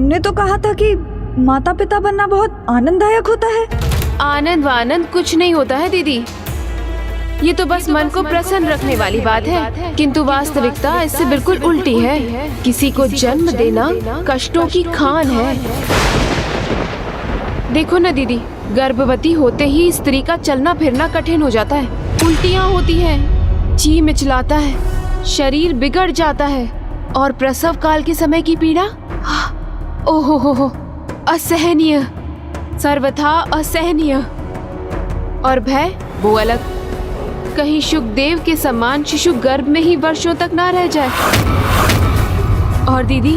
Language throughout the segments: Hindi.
तुमने तो कहा था कि माता पिता बनना बहुत आनंददायक होता है। आनंद वानंद कुछ नहीं होता है दीदी, ये तो बस मन को प्रसन्न रखने वाली बात है, किंतु वास्तविकता इससे बिल्कुल उल्टी है। किसी को जन्म देना कष्टों की खान है। देखो ना दीदी, गर्भवती होते ही स्त्री का चलना फिरना कठिन हो जाता है, उल्टियाँ होती हैं, जी मिचलाता है, शरीर बिगड़ जाता है, और प्रसव काल के समय की पीड़ा, ओहो हो, असहनीय, सर्वथा असहनीय। और भय वो अलग, कहीं शुकदेव के समान शिशु गर्भ में ही वर्षों तक ना रह जाए। और दीदी,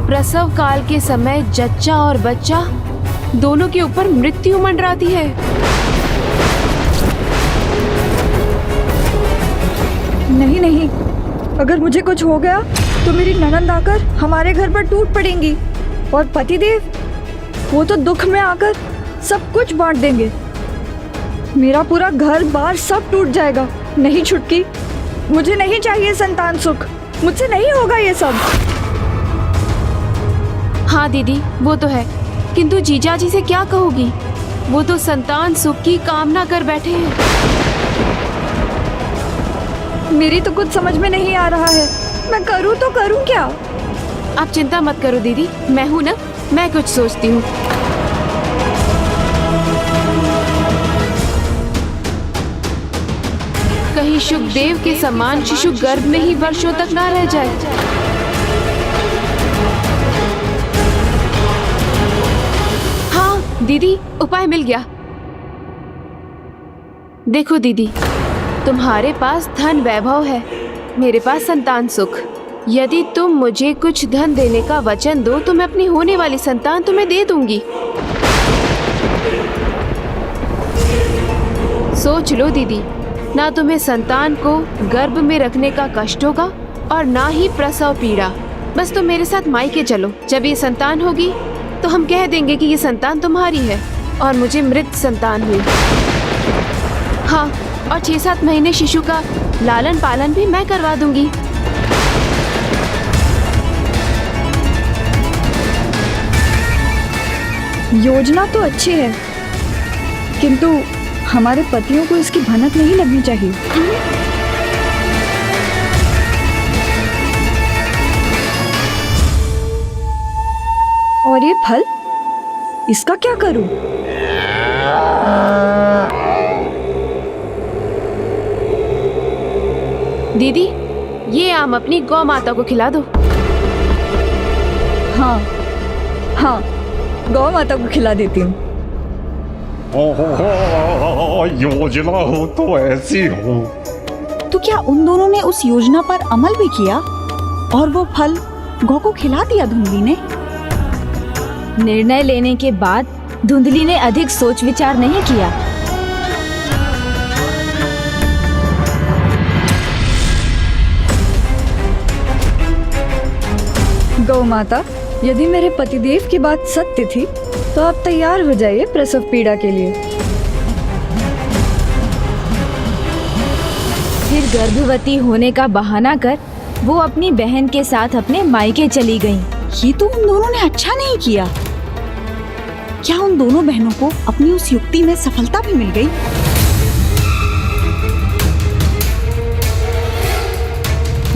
प्रसव काल के समय जच्चा और बच्चा दोनों के ऊपर मृत्यु मंडराती है। नहीं नहीं, अगर मुझे कुछ हो गया तो मेरी ननद आकर हमारे घर पर टूट पड़ेंगी, और पतिदेव वो तो दुख में आकर सब कुछ बांट देंगे। मेरा पूरा घर बार सब टूट जाएगा। नहीं छुटकी, मुझे नहीं चाहिए संतान सुख, मुझसे नहीं होगा ये सब। हाँ दीदी, वो तो है, किंतु जीजा जी से क्या कहोगी? वो तो संतान सुख की कामना कर बैठे हैं। मेरी तो कुछ समझ में नहीं आ रहा है, मैं करूँ तो करूँ क्या? आप चिंता मत करो दीदी, मैं हूँ ना, मैं कुछ सोचती हूँ। कहीं शुकदेव के समान शिशु गर्भ में ही वर्षों तक ना रह जाए। हाँ दीदी, उपाय मिल गया। देखो दीदी, तुम्हारे पास धन वैभव है, मेरे पास संतान सुख। यदि तुम मुझे कुछ धन देने का वचन दो तो मैं अपनी होने वाली संतान तुम्हें दे दूंगी। सोच लो दीदी, ना तुम्हें संतान को गर्भ में रखने का कष्ट होगा और ना ही प्रसव पीड़ा। बस तुम मेरे साथ मायके चलो, जब ये संतान होगी तो हम कह देंगे कि ये संतान तुम्हारी है और मुझे मृत संतान हुई। हाँ, और 6-7 महीने शिशु का लालन पालन भी मैं करवा दूंगी। योजना तो अच्छी है, किंतु हमारे पतियों को इसकी भनक नहीं लगनी चाहिए। और ये फल, इसका क्या करूं? दीदी, ये आम अपनी गौ माता को खिला दो। हाँ हाँ, गौ माता को खिला देती हूँ। योजना हो तो ऐसी हो। तो क्या उन दोनों ने उस योजना पर अमल भी किया और वो फल गौ को खिला दिया धुंधली ने? निर्णय लेने के बाद धुंधली ने अधिक सोच विचार नहीं किया। गौ माता, यदि मेरे पतिदेव की बात सत्य थी तो आप तैयार हो जाइए प्रसव पीड़ा के लिए। फिर गर्भवती होने का बहाना कर वो अपनी बहन के साथ अपने मायके चली गईं। ये तो उन दोनों ने अच्छा नहीं किया। क्या उन दोनों बहनों को अपनी उस युक्ति में सफलता भी मिल गई?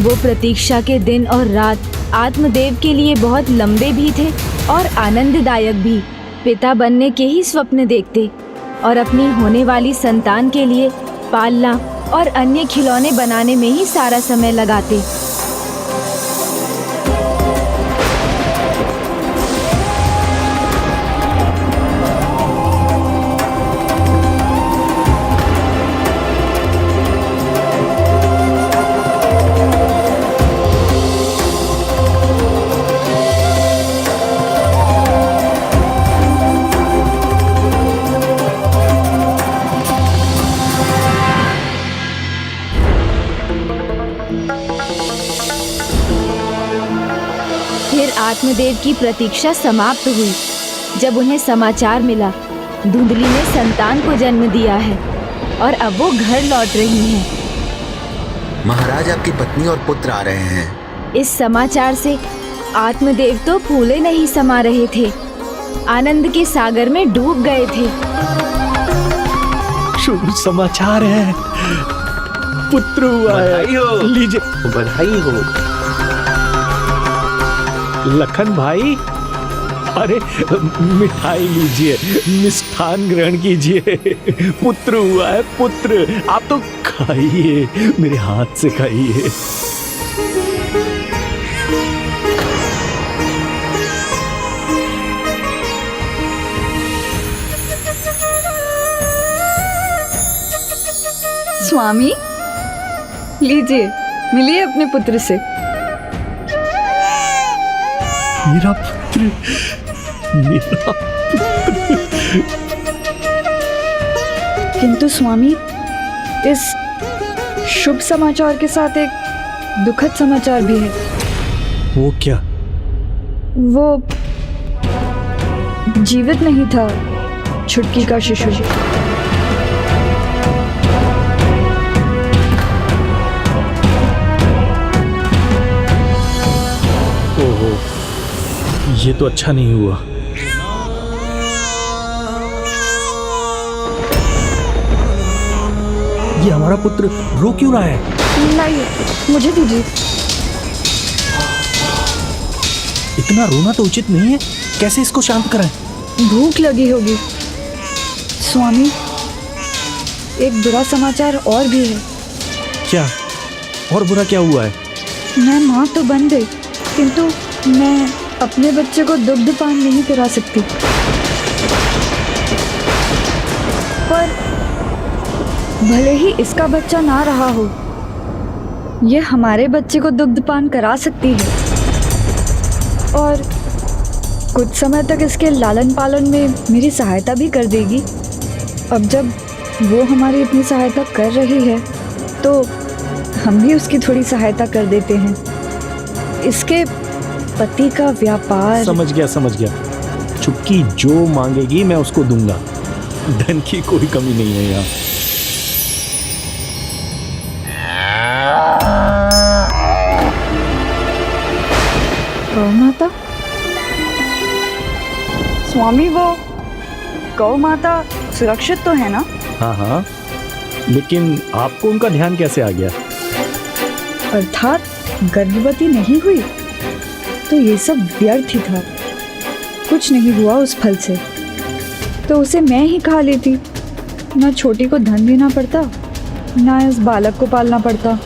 वो प्रतीक्षा के दिन और रात आत्मदेव के लिए बहुत लंबे भी थे और आनंददायक भी। पिता बनने के ही स्वप्न देखते और अपनी होने वाली संतान के लिए पालना और अन्य खिलौने बनाने में ही सारा समय लगाते। फिर आत्मदेव की प्रतीक्षा समाप्त हुई जब उन्हें समाचार मिला धुंधली ने संतान को जन्म दिया है और अब वो घर लौट रही हैं। महाराज, आपकी पत्नी और पुत्र आ रहे हैं। इस समाचार से आत्मदेव तो फूले नहीं समा रहे थे, आनंद के सागर में डूब गए थे। शुभ समाचार है, पुत्र हुआ है। बधाई हो। लीजिए बधाई हो। लखन भाई, अरे मिठाई लीजिए, मिष्ठान ग्रहण कीजिए। पुत्र हुआ है, पुत्र। आप तो खाइए, मेरे हाथ से खाइए। स्वामी, लीजिए, मिलिए अपने पुत्र से। मेरा पुत्र, मेरा किंतु स्वामी, इस शुभ समाचार के साथ एक दुखद समाचार भी है। वो क्या? वो जीवित नहीं था, छुटकी का शिशु। ओहो, ये तो अच्छा नहीं हुआ। ये हमारा पुत्र रो क्यों रहा है? नहीं, मुझे दीजिए। इतना रोना तो उचित नहीं है, कैसे इसको शांत कराएं? भूख लगी होगी। स्वामी, एक बुरा समाचार और भी है। क्या? और बुरा क्या हुआ है? मैं माँ तो बन गई, किंतु मैं अपने बच्चे को दुग्धपान नहीं करा सकती। पर भले ही इसका बच्चा ना रहा हो, ये हमारे बच्चे को दुग्धपान करा सकती है और कुछ समय तक इसके लालन पालन में मेरी सहायता भी कर देगी। अब जब वो हमारी इतनी सहायता कर रही है, तो हम भी उसकी थोड़ी सहायता कर देते हैं। इसके पति का व्यापार। समझ गया। चुटकी जो मांगेगी मैं उसको दूंगा, धन की कोई कमी नहीं है यहाँ। गौ माता? स्वामी, वो गौ माता सुरक्षित तो है ना? हाँ, लेकिन आपको उनका ध्यान कैसे आ गया? अर्थात गर्भवती नहीं हुई तो ये सब व्यर्थ ही था। कुछ नहीं हुआ उस फल से, तो उसे मैं ही खा लेती। ना छोटी को धन देना पड़ता, ना इस बालक को पालना पड़ता।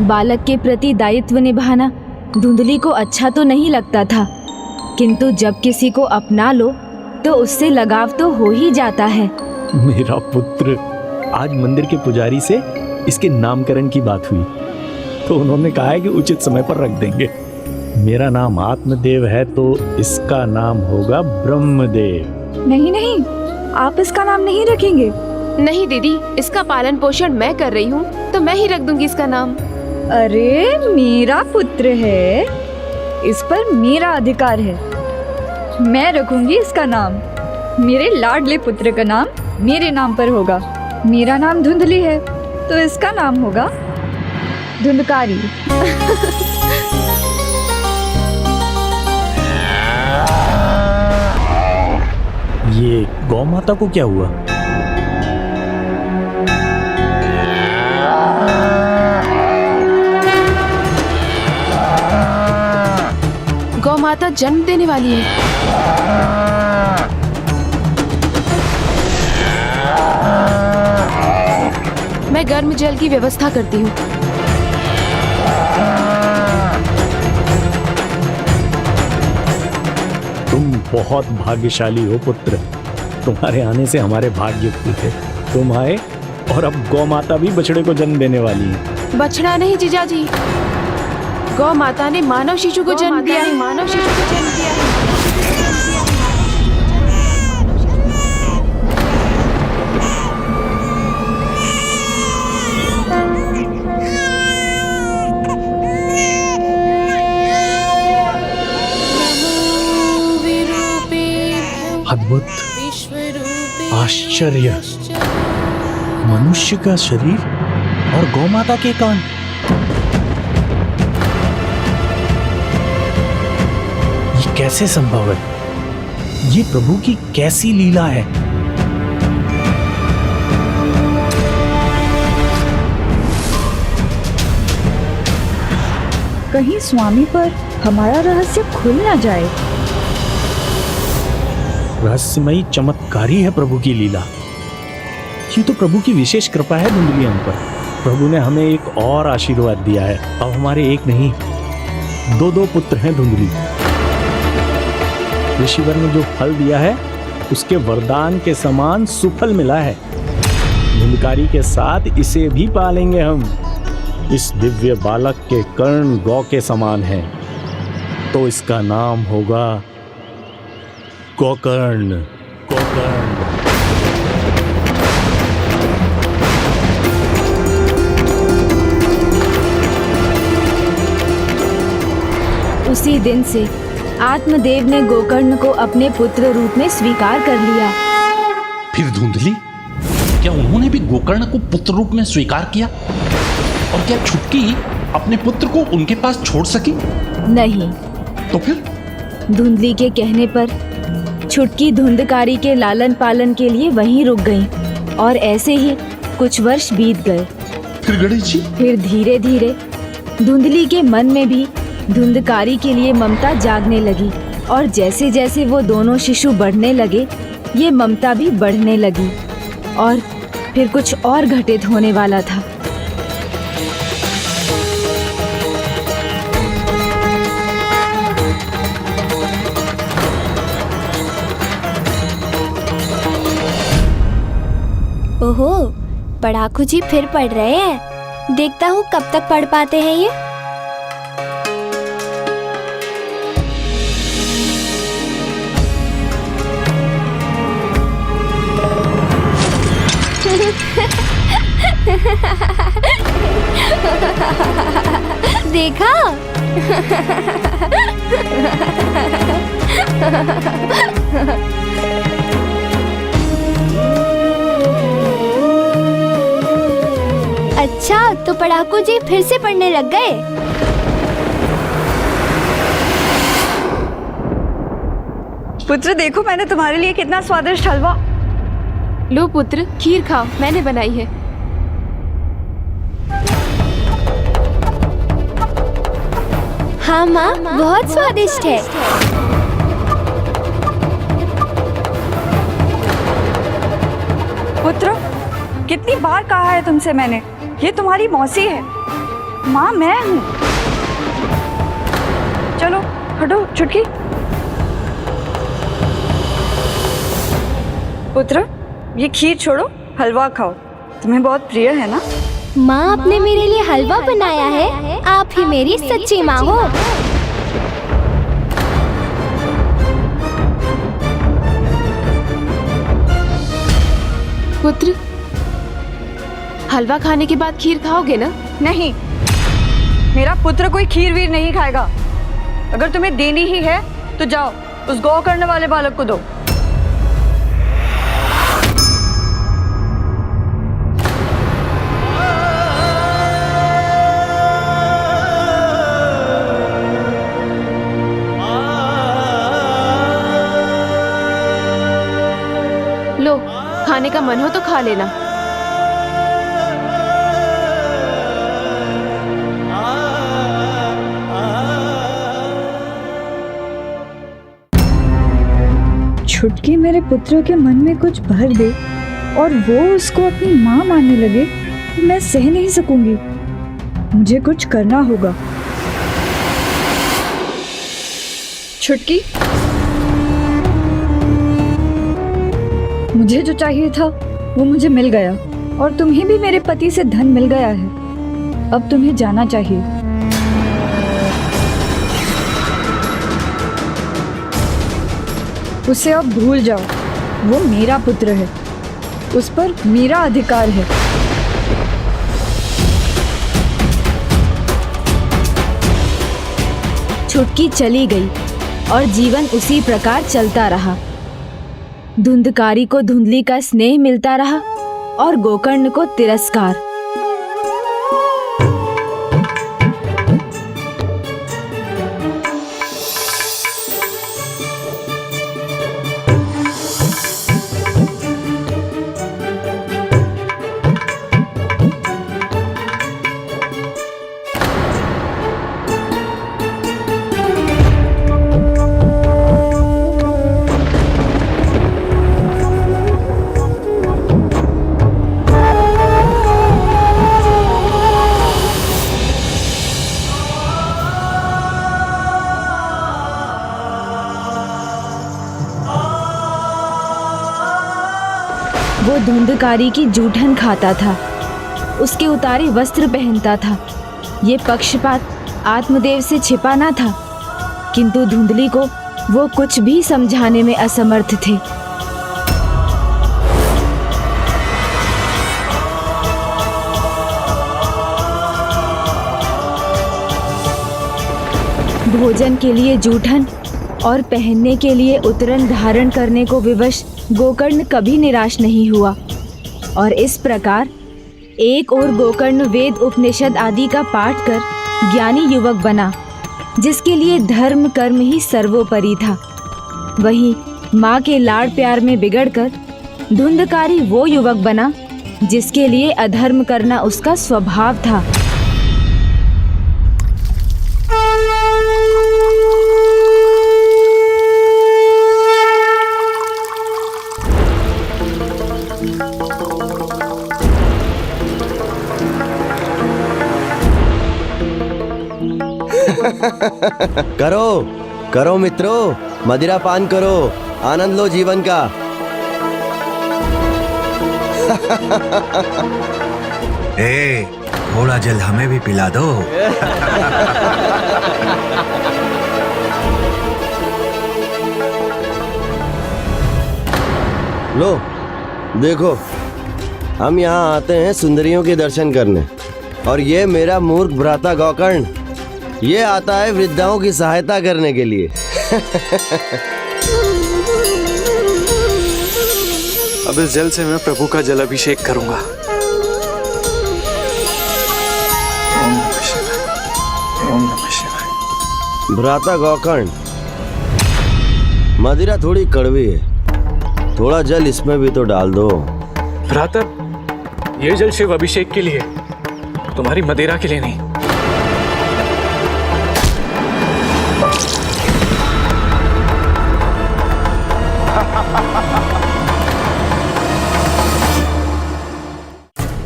बालक के प्रति दायित्व निभाना धुंधली को अच्छा तो नहीं लगता था, किंतु जब किसी को अपना लो तो उससे लगाव तो हो ही जाता है। मेरा पुत्र, आज मंदिर के पुजारी से इसके नामकरण की बात हुई, तो उन्होंने कहा है कि उचित समय पर रख देंगे। मेरा नाम आत्मदेव है, तो इसका नाम होगा ब्रह्मदेव। नहीं, आप इसका नाम नहीं रखेंगे। नहीं दीदी, इसका पालन पोषण मैं कर रही हूँ, तो मैं ही रख दूंगी इसका नाम। अरे, मेरा पुत्र है, इस पर मेरा अधिकार है। मैं रखूंगी इसका नाम। मेरे लाडले पुत्र का नाम मेरे नाम पर होगा। मेरा नाम धुंधली है, तो इसका नाम होगा धुंधकारी। ये गौ माता को क्या हुआ? गौ माता जन्म देने वाली है। मैं गर्म जल की व्यवस्था करती हूँ। तुम बहुत भाग्यशाली हो पुत्र, तुम्हारे आने से हमारे भाग्य खुले। तुम आए और अब गौ माता भी बछड़े को जन्म देने वाली है। बछड़ा नहीं जीजाजी, गौ माता ने मानव शिशु को जन्म दिया है। मानव शिशु को जन्म दिया है। अद्भुत, आश्चर्य, मनुष्य का शरीर और गौ माता के कान। कैसे संभव है? ये प्रभु की कैसी लीला है? कहीं स्वामी पर हमारा रहस्य खुल ना जाए। रहस्यमयी चमत्कारी है प्रभु की लीला। ये तो प्रभु की विशेष कृपा है धुंधली हम पर। प्रभु ने हमें एक और आशीर्वाद दिया है। अब हमारे एक नहीं, दो पुत्र हैं धुंधली। ऋषिवर ने जो फल दिया है उसके वरदान के समान सुफल मिला है। धुंधकारी के साथ इसे भी पालेंगे हम। इस दिव्य बालक के कर्ण गौ के समान है, तो इसका नाम होगा गोकर्ण। गोकर्ण। उसी दिन से आत्मदेव ने गोकर्ण को अपने पुत्र रूप में स्वीकार कर लिया। फिर धुंधली, क्या उन्होंने भी गोकर्ण को पुत्र रूप में स्वीकार किया? और क्या छुटकी अपने पुत्र को उनके पास छोड़ सकी? नहीं। तो फिर धुंधली के कहने पर छुटकी धुंधकारी के लालन पालन के लिए वहीं रुक गई और ऐसे ही कुछ वर्ष बीत गए। फिर गणेश जी, फिर धीरे धीरे धुंधली के मन में भी धुंधकारी के लिए ममता जागने लगी और जैसे जैसे वो दोनों शिशु बढ़ने लगे, ये ममता भी बढ़ने लगी और फिर कुछ और घटित होने वाला था। ओहो, पढ़ाकू जी फिर पढ़ रहे हैं। देखता हूँ कब तक पढ़ पाते हैं ये। देखा? अच्छा, तो पढ़ाकू जी फिर से पढ़ने लग गए। पुत्र देखो, मैंने तुम्हारे लिए कितना स्वादिष्ट हलवा। लो पुत्र, खीर खाओ, मैंने बनाई है। हाँ माँ, बहुत स्वादिष्ट है। पुत्र, कितनी बार कहा है तुमसे मैंने, ये तुम्हारी मौसी है। माँ मैं हूँ। चलो हटो छुटकी। पुत्र, ये खीर छोड़ो, हलवा खाओ। तुम्हें बहुत प्रिय है ना? माँ आपने मेरे लिए हलवा बनाया है। आप ही मेरी सच्ची माँ हो। पुत्र, हलवा खाने के बाद खीर खाओगे ना? नहीं, मेरा पुत्र कोई खीर वीर नहीं खाएगा। अगर तुम्हें देनी ही है तो जाओ उस गोकर्ण वाले बालक को दो। लो, खाने का मन हो तो खा लेना। छुटकी मेरे पुत्र के मन में कुछ भर दे और वो उसको अपनी माँ मानने लगे, तो मैं सह नहीं सकूंगी। मुझे कुछ करना होगा। छुटकी, मुझे जो चाहिए था वो मुझे मिल गया और तुम्हें भी मेरे पति से धन मिल गया है। अब तुम्हें जाना चाहिए। उसे अब भूल जाओ। वो मेरा पुत्र है, उस पर मेरा अधिकार है। छुटकी चली गई और जीवन उसी प्रकार चलता रहा। धुंधकारी को धुंधली का स्नेह मिलता रहा और गोकर्ण को तिरस्कार। वो धुंधकारी की जूठन खाता था, उसके उतारे वस्त्र पहनता था। ये पक्षपात आत्मदेव से छिपा ना था, किंतु धुंधली को वो कुछ भी समझाने में असमर्थ थे। भोजन के लिए जूठन और पहनने के लिए उतरन धारण करने को विवश गोकर्ण कभी निराश नहीं हुआ, और इस प्रकार एक और गोकर्ण वेद उपनिषद आदि का पाठ कर ज्ञानी युवक बना, जिसके लिए धर्म कर्म ही सर्वोपरि था। वहीं माँ के लाड़ प्यार में बिगड़कर धुंधकारी वो युवक बना जिसके लिए अधर्म करना उसका स्वभाव था। करो करो मित्रों, मदिरा पान करो, आनंद लो जीवन का। थोड़ा जल हमें भी पिला दो। लो देखो, हम यहाँ आते हैं सुंदरियों के दर्शन करने, और ये मेरा मूर्ख भ्राता गोकर्ण, ये आता है वृद्धाओं की सहायता करने के लिए। अब इस जल से मैं प्रभु का जल अभिषेक करूंगा। ओम नमः शिवाय, ओम नमः शिवाय। भ्राता गोकर्ण, मदिरा थोड़ी कड़वी है, थोड़ा जल इसमें भी तो डाल दो। भ्राता, ये जल शिव अभिषेक के लिए, तुम्हारी मदिरा के लिए नहीं।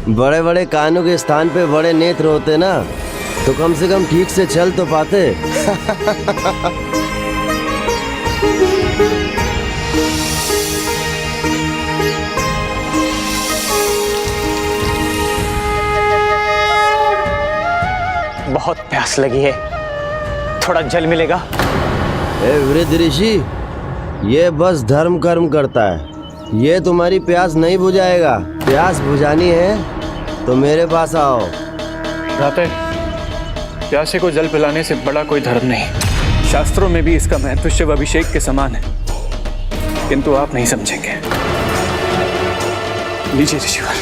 बड़े बड़े कानों के स्थान पे बड़े नेत्र होते ना, तो कम से कम ठीक से चल तो पाते। बहुत प्यास लगी है, थोड़ा जल मिलेगा? ए वृद्ध ऋषि, ये बस धर्म कर्म करता है, ये तुम्हारी प्यास नहीं बुझाएगा। प्यास बुझानी है तो मेरे पास आओ। भ्राता, प्यासे को जल पिलाने से बड़ा कोई धर्म नहीं। शास्त्रों में भी इसका महत्व शिव अभिषेक के समान है, किंतु आप नहीं समझेंगे। लीजिए ऋषिवर।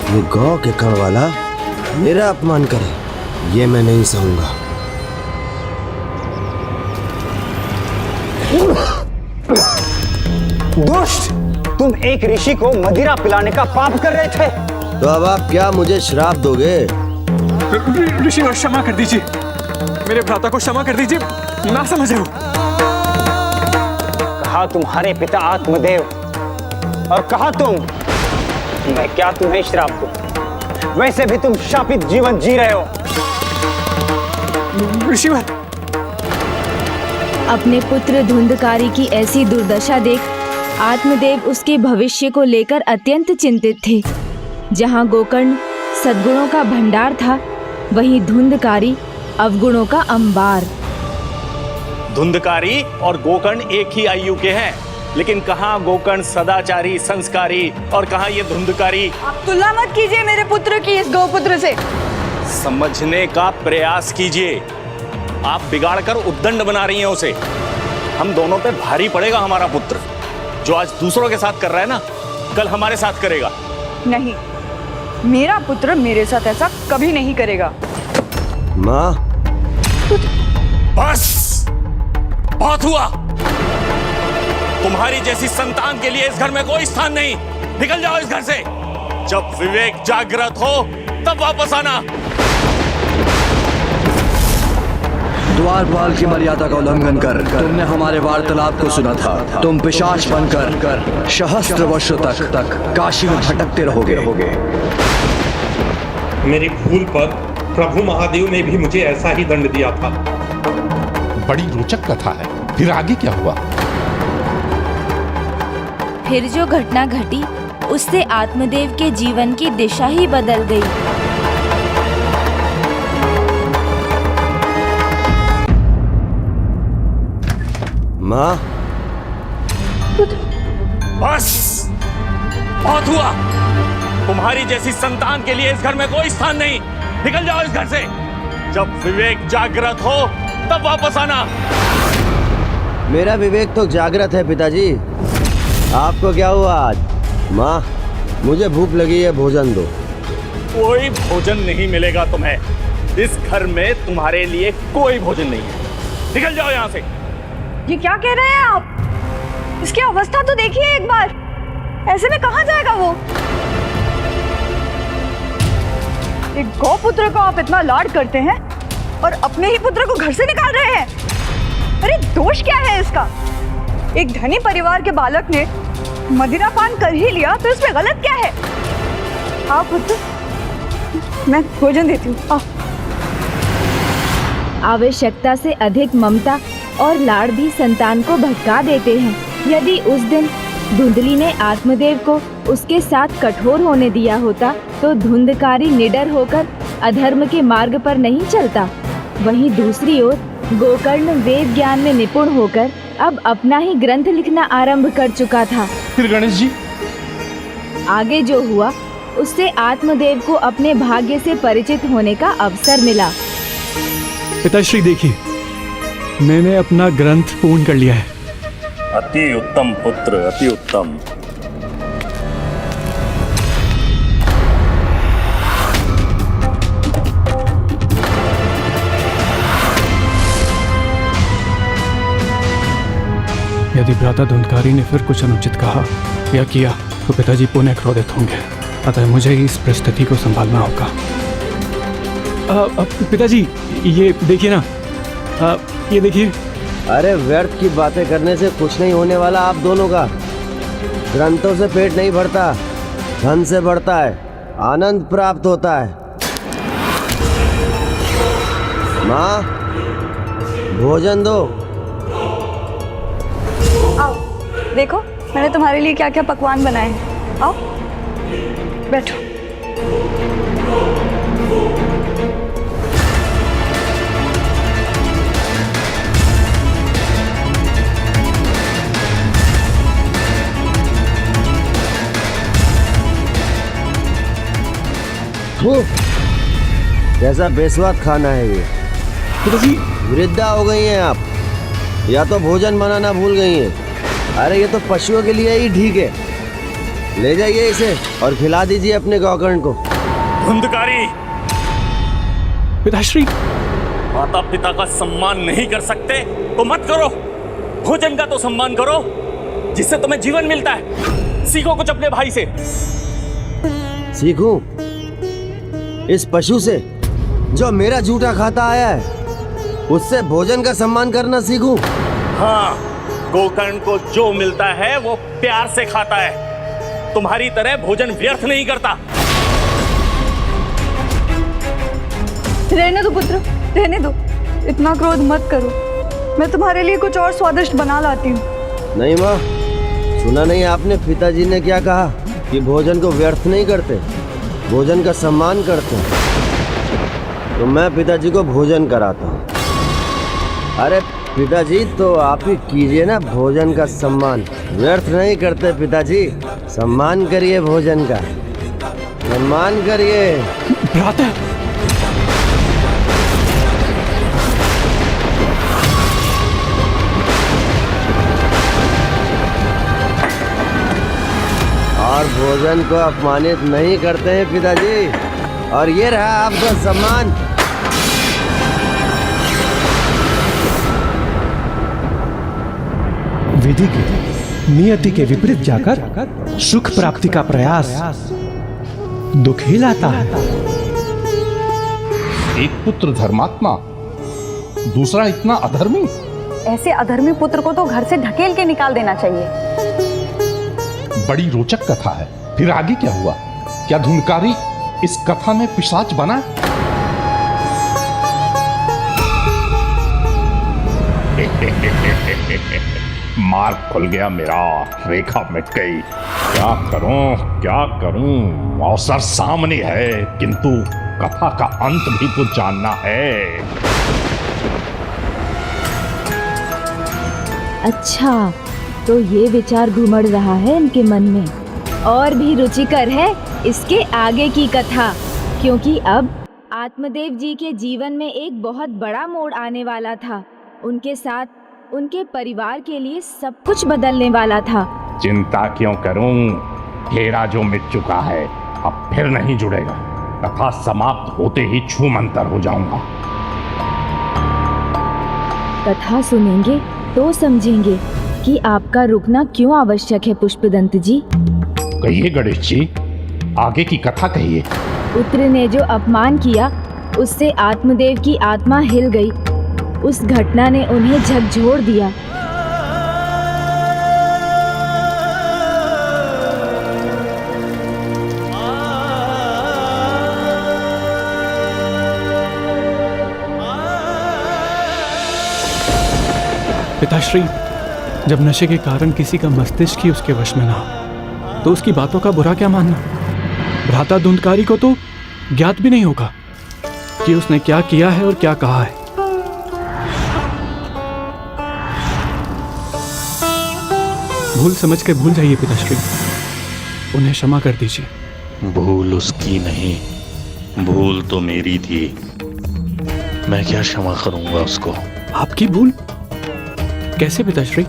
ये गौ के कण वाला मेरा अपमान करे, ये मैं नहीं सहूंगा। दुष्ट, तुम एक ऋषि को मदिरा पिलाने का पाप कर रहे थे। तो अब आप क्या मुझे श्राप दोगे? ऋषिवर क्षमा कर दीजिए, मेरे भ्राता को क्षमा कर दीजिए, ना समझे हो। कहा तुम्हारे पिता आत्मदेव, और कहा तुम, मैं क्या तुम्हें श्राप दूं? वैसे भी तुम शापित जीवन जी रहे हो। ऋषिवर, अपने पुत्र धुंधकारी की ऐसी दुर्दशा देख आत्मदेव उसके भविष्य को लेकर अत्यंत चिंतित थे। जहाँ गोकर्ण सद्गुणों का भंडार था, वहीं धुंधकारी अवगुणों का अंबार। धुंधकारी और गोकर्ण एक ही आयु के हैं, लेकिन कहाँ गोकर्ण सदाचारी संस्कारी और कहाँ ये धुंधकारी। आप तुलना मत कीजिए मेरे पुत्र की इस गौपुत्र से। समझने का प्रयास कीजिए, आप बिगाड़कर उद्दंड बना रही हैं उसे। हम दोनों पे भारी पड़ेगा हमारा पुत्र, जो आज दूसरों के साथ कर रहा है ना, कल हमारे साथ करेगा। नहीं, मेरा पुत्र मेरे साथ ऐसा कभी नहीं करेगा। माँ, बस बहुत हुआ। तुम्हारी जैसी संतान के लिए इस घर में कोई स्थान नहीं। निकल जाओ इस घर से। जब विवेक जागृत हो तब वापस आना। द्वारपाल की मर्यादा का उल्लंघन कर तुमने हमारे वार्तालाप को सुना था। तुम पिशाच बनकर सहस्त्र वर्षों तक काशी में भटकते रहोगे। मेरी भूल पर प्रभु महादेव ने भी मुझे ऐसा ही दंड दिया था। बड़ी रोचक कथा है, फिर आगे क्या हुआ? फिर जो घटना घटी उससे आत्मदेव के जीवन की दिशा ही बदल गई। माँ, बस बहुत हुआ। तुम्हारी जैसी संतान के लिए इस घर में कोई स्थान नहीं। निकल जाओ इस घर से। जब विवेक जागृत हो तब वापस आना। मेरा विवेक तो जागृत है पिताजी। आपको क्या हुआ आज? माँ, मुझे भूख लगी है, भोजन दो। कोई भोजन नहीं मिलेगा तुम्हें। इस घर में तुम्हारे लिए कोई भोजन नहीं है। निकल जाओ यहाँ से। ये क्या कह रहे हैं आप? इसकी अवस्था तो देखिए एक बार। ऐसे में कहाँ जाएगा वो? एक गौपुत्र को आप इतना लाड करते हैं और अपने ही पुत्र को घर से निकाल रहे हैं। अरे दोष क्या है इसका? एक धनी परिवार के बालक ने मदिरा पान कर ही लिया तो इसमें गलत क्या है? आप पुत्र, मैं भोजन देती हूँ। आवश्यकता से अधिक ममता और लाड़ भी संतान को भटका देते हैं। यदि उस दिन धुंधली ने आत्मदेव को उसके साथ कठोर होने दिया होता तो धुंधकारी निडर होकर अधर्म के मार्ग पर नहीं चलता। वहीं दूसरी ओर गोकर्ण वेद ज्ञान में निपुण होकर अब अपना ही ग्रंथ लिखना आरंभ कर चुका था। फिर गणेश जी आगे जो हुआ उससे आत्मदेव को अपने भाग्य से परिचित होने का अवसर मिला। पिताश्री देखिए, मैंने अपना ग्रंथ पूर्ण कर लिया है। अति उत्तम पुत्र, अति उत्तम। यदि भ्राता धुंधकारी ने फिर कुछ अनुचित कहा या किया तो पिताजी पुनः क्रोधित होंगे। अतः मुझे ही इस परिस्थिति को संभालना होगा। पिताजी ये देखिए ना, ये देखिए। अरे व्यर्थ की बातें करने से कुछ नहीं होने वाला आप दोनों का। ग्रंथों से पेट नहीं भरता, धन से बढ़ता है, आनंद प्राप्त होता है। माँ, भोजन दो। आओ, देखो मैंने तुम्हारे लिए क्या क्या पकवान बनाए हैं। आओ बैठो। कैसा बेस्वाद खाना है ये। वृद्धा हो गई हैं आप, या तो भोजन बनाना भूल गई हैं। अरे ये तो पशुओं के लिए ही ठीक है। ले जाइए इसे और खिला दीजिए अपने गौकर्ण को। धुंधकारी, पिताश्री, माता पिता का सम्मान नहीं कर सकते तो मत करो। भोजन का तो सम्मान करो जिससे तुम्हें जीवन मिलता है। सीखो कुछ अपने भाई से। सीखूं? इस पशु से जो मेरा जूठा खाता आया है, उससे भोजन का सम्मान करना सीखूं? हाँ, गोकर्ण को जो मिलता है वो प्यार से खाता है। तुम्हारी तरह भोजन व्यर्थ नहीं करता। रहने दो पुत्र, रहने दो। इतना क्रोध मत करो। मैं तुम्हारे लिए कुछ और स्वादिष्ट बना लाती हूँ। नहीं माँ, सुना नहीं आपने पिताजी ने क्या कहा कि भोजन को व्यर्थ नहीं करते, भोजन का सम्मान करते हैं। तो मैं पिताजी को भोजन कराता हूँ। अरे पिताजी, तो आप ही कीजिए ना भोजन का सम्मान। व्यर्थ नहीं करते पिताजी, सम्मान करिए भोजन का, सम्मान करिए। भ्राता, और भोजन को अपमानित नहीं करते हैं पिताजी। और ये रहा आपका सम्मान। विधि के नियति के विपरीत जाकर सुख प्राप्ति का प्रयास दुख ही लाता है। एक पुत्र धर्मात्मा, दूसरा इतना अधर्मी। ऐसे अधर्मी पुत्र को तो घर से ढकेल के निकाल देना चाहिए। बड़ी रोचक कथा है। फिर आगे क्या हुआ? क्या धुंधकारी इस कथा में पिशाच बना? मार्ग खुल गया मेरा, रेखा मिट गई। क्या करूं? अवसर सामने है, किंतु कथा का अंत भी तो जानना है। अच्छा, तो ये विचार घुमड़ रहा है इनके मन में। और भी रुचिकर है इसके आगे की कथा, क्योंकि अब आत्मदेव जी के जीवन में एक बहुत बड़ा मोड़ आने वाला था। उनके साथ उनके परिवार के लिए सब कुछ बदलने वाला था। चिंता क्यों करूं? घेरा जो मिट चुका है अब फिर नहीं जुड़ेगा। कथा समाप्त होते ही छूमंतर हो जाऊंगा। कथा सुनेंगे तो समझेंगे कि आपका रुकना क्यों आवश्यक है। पुष्पदंत जी, कहिए गणेश जी, आगे की कथा कहिए। पुत्र ने जो अपमान किया उससे आत्मदेव की आत्मा हिल गई। उस घटना ने उन्हें झकझोर दिया। पिताश्री, जब नशे के कारण किसी का मस्तिष्क ही उसके वश में ना हो, तो उसकी बातों का बुरा क्या मानना। भ्राता धुंधकारी को तो ज्ञात भी नहीं होगा कि उसने क्या किया है और क्या कहा है। भूल समझ के भूल जाइए पिताश्री, उन्हें क्षमा कर दीजिए। भूल उसकी नहीं, भूल तो मेरी थी। मैं क्या क्षमा करूंगा उसको? आपकी भूल कैसे पिताश्री?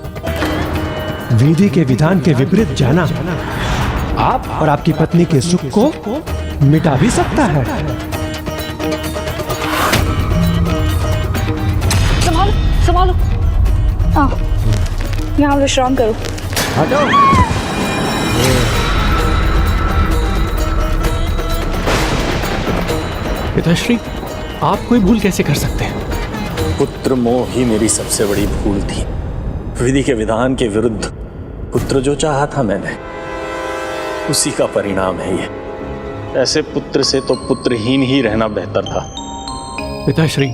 विधि के विधान के विपरीत जाना आप और आपकी पत्नी के सुख को मिटा भी सकता है। संभालो संभालो, यहाँ विश्राम करो। हटो। पिताश्री, आप कोई भूल कैसे कर सकते हैं? पुत्र मोह ही मेरी सबसे बड़ी भूल थी। विधि के विधान के विरुद्ध पुत्र जो चाहा था मैंने, उसी का परिणाम है ये। ऐसे पुत्र से तो पुत्रहीन ही रहना बेहतर था। पिताश्री,